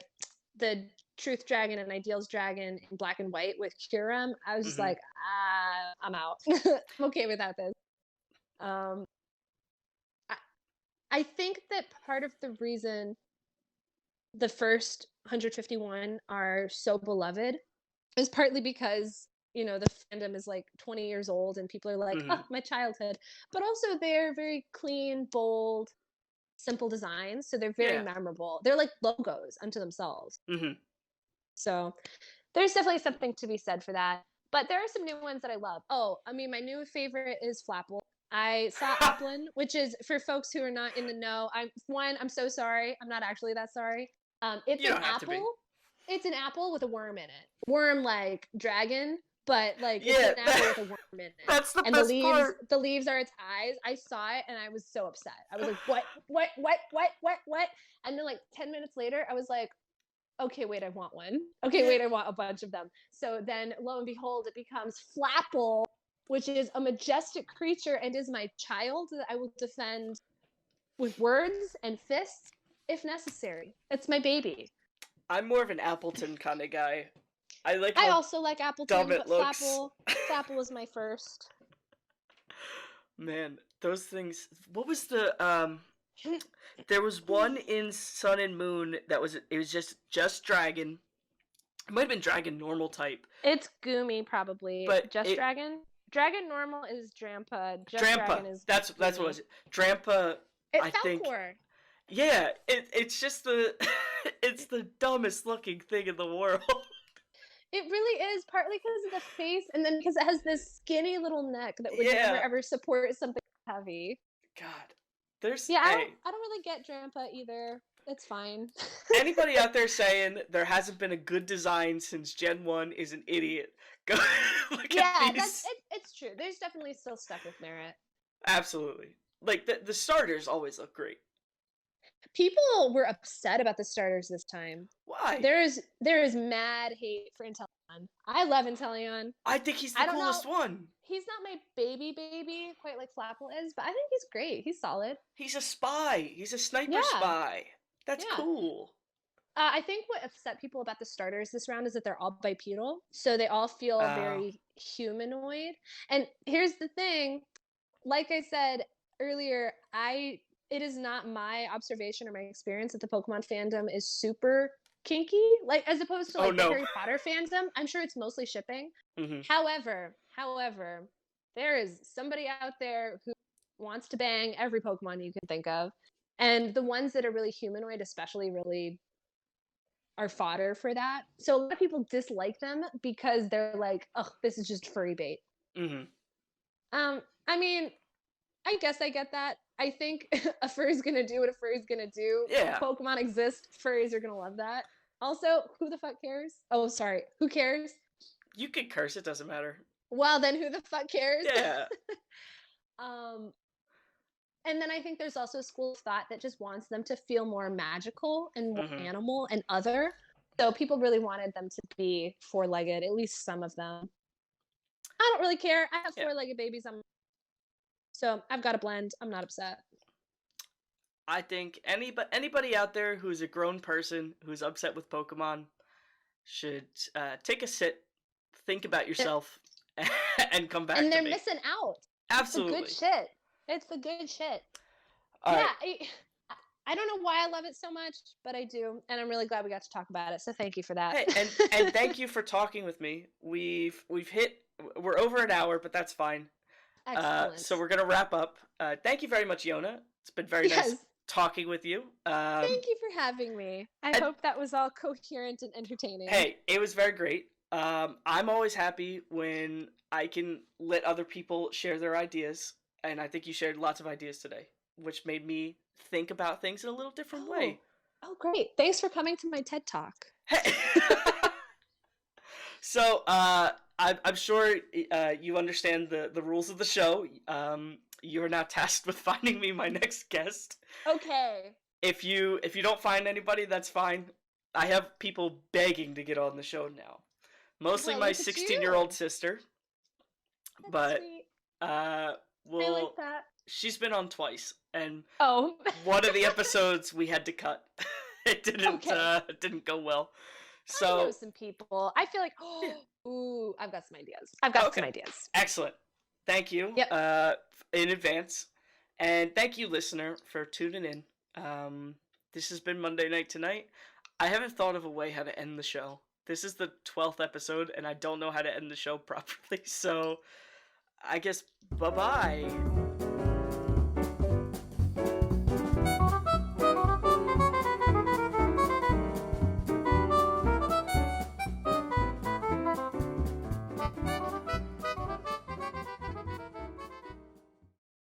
Speaker 2: the Truth Dragon and Ideals Dragon in Black and White with Kyurem. I was just
Speaker 1: Hmm.
Speaker 2: like, I'm out. I'm okay without this. Um, I, I think that part of the reason the first 151 are so beloved is partly because the fandom is like 20 years old and people are like, oh,
Speaker 1: Hmm.
Speaker 2: my childhood, but also they're very clean, bold, simple designs, so they're very
Speaker 1: Yeah.
Speaker 2: memorable. They're like logos unto themselves.
Speaker 1: Hmm.
Speaker 2: So there's definitely something to be said for that. But there are some new ones that I love. Oh, I mean, my new favorite is Flapple. I saw Applin, which is for folks who are not in the know. I'm so sorry. I'm not actually that sorry. It's
Speaker 1: You
Speaker 2: an
Speaker 1: don't have to be.
Speaker 2: apple. It's an apple with a worm in it. Worm like dragon, but like it's
Speaker 1: Yeah,
Speaker 2: an apple with a worm in it.
Speaker 1: that's the
Speaker 2: And
Speaker 1: best part.
Speaker 2: the leaves are its eyes. I saw it and I was so upset. I was like, what? And then like 10 minutes later, I was like, okay, wait, I want one. Okay, wait, I want a bunch of them. So then lo and behold, it becomes Flapple, which is a majestic creature and is my child that I will defend with words and fists if necessary. It's my baby.
Speaker 1: I'm more of an Appleton kind of guy. I like
Speaker 2: I
Speaker 1: how
Speaker 2: also like Appleton,
Speaker 1: dumb it
Speaker 2: but
Speaker 1: looks.
Speaker 2: Flapple was my first.
Speaker 1: Man, those things. What was the There was one in Sun and Moon that was just dragon. It might have been dragon normal type.
Speaker 2: It's Goomy probably.
Speaker 1: But
Speaker 2: Dragon. Dragon normal is Drampa.
Speaker 1: Drampa.
Speaker 2: Dragon is
Speaker 1: that's what it was. Drampa.
Speaker 2: It's
Speaker 1: I think.
Speaker 2: Falcor.
Speaker 1: Yeah, it's just the it's the dumbest looking thing in the world.
Speaker 2: It really is, partly because of the face, and then because it has this skinny little neck that would never ever support something heavy.
Speaker 1: God, there's
Speaker 2: I don't really get Drampa either. It's fine.
Speaker 1: Anybody out there saying there hasn't been a good design since Gen 1 is an idiot. Go look at these.
Speaker 2: It's true. There's definitely still stuff with merit.
Speaker 1: Absolutely. Like the starters always look great.
Speaker 2: People were upset about the starters this time.
Speaker 1: Why?
Speaker 2: There is mad hate for Inteleon. I love Inteleon.
Speaker 1: I think he's the coolest one.
Speaker 2: He's not my baby, quite like Flapple is, but I think he's great. He's solid.
Speaker 1: He's a spy. He's a sniper spy. That's cool.
Speaker 2: I think what upset people about the starters this round is that they're all bipedal, so they all feel very humanoid. And here's the thing, like I said earlier, it is not my observation or my experience that the Pokemon fandom is super kinky, like as opposed to the Harry Potter fandom. I'm sure it's mostly shipping.
Speaker 1: Mm-hmm.
Speaker 2: However, there is somebody out there who wants to bang every Pokemon you can think of, and the ones that are really humanoid, especially, really are fodder for that. So a lot of people dislike them because they're like, "Ugh, this is just furry bait."
Speaker 1: Mm-hmm.
Speaker 2: I mean, I guess I get that. I think a furry's gonna do what a furry's gonna do.
Speaker 1: Yeah.
Speaker 2: Pokemon exist. Furries are gonna love that. Also, who the fuck cares? Oh, sorry. Who cares?
Speaker 1: You can curse. It doesn't matter.
Speaker 2: Well, then who the fuck cares?
Speaker 1: Yeah.
Speaker 2: And then I think there's also a school of thought that just wants them to feel more magical and more animal and other. So people really wanted them to be four-legged, at least some of them. I don't really care. I have four-legged babies. So I've got a blend. I'm not upset.
Speaker 1: I think anybody out there who's a grown person who's upset with Pokemon should take a sit, think about yourself, and come back to me.
Speaker 2: And they're missing out.
Speaker 1: Absolutely.
Speaker 2: It's the good shit. It's the good shit.
Speaker 1: All right.
Speaker 2: I don't know why I love it so much, but I do, and I'm really glad we got to talk about it. So thank you for that.
Speaker 1: Hey, and thank you for talking with me. We're over an hour, but that's fine.
Speaker 2: Excellent.
Speaker 1: So we're gonna wrap up. Thank you very much, Yona. It's been very nice talking with you.
Speaker 2: Thank you for having me. I hope that was all coherent and entertaining.
Speaker 1: Hey, it was very great. I'm always happy when I can let other people share their ideas, and I think you shared lots of ideas today, which made me think about things in a little different way.
Speaker 2: Oh, great. Thanks for coming to my TED Talk.
Speaker 1: Hey. So, I'm sure you understand the rules of the show. You're now tasked with finding me my next guest.
Speaker 2: Okay.
Speaker 1: If you don't find anybody, that's fine. I have people begging to get on the show now. Mostly my 16-year-old sister.
Speaker 2: That's
Speaker 1: but
Speaker 2: sweet.
Speaker 1: I
Speaker 2: like that.
Speaker 1: She's been on twice, and
Speaker 2: one
Speaker 1: of the episodes we had to cut. It didn't go well. So
Speaker 2: I know some people. I feel like, ooh, I've got some ideas. I've got some ideas.
Speaker 1: Excellent. Thank you.
Speaker 2: Yep.
Speaker 1: In advance, and thank you, listener, for tuning in. This has been Monday Night Tonight. I haven't thought of a way how to end the show. This is the 12th episode, and I don't know how to end the show properly. So, I guess bye-bye.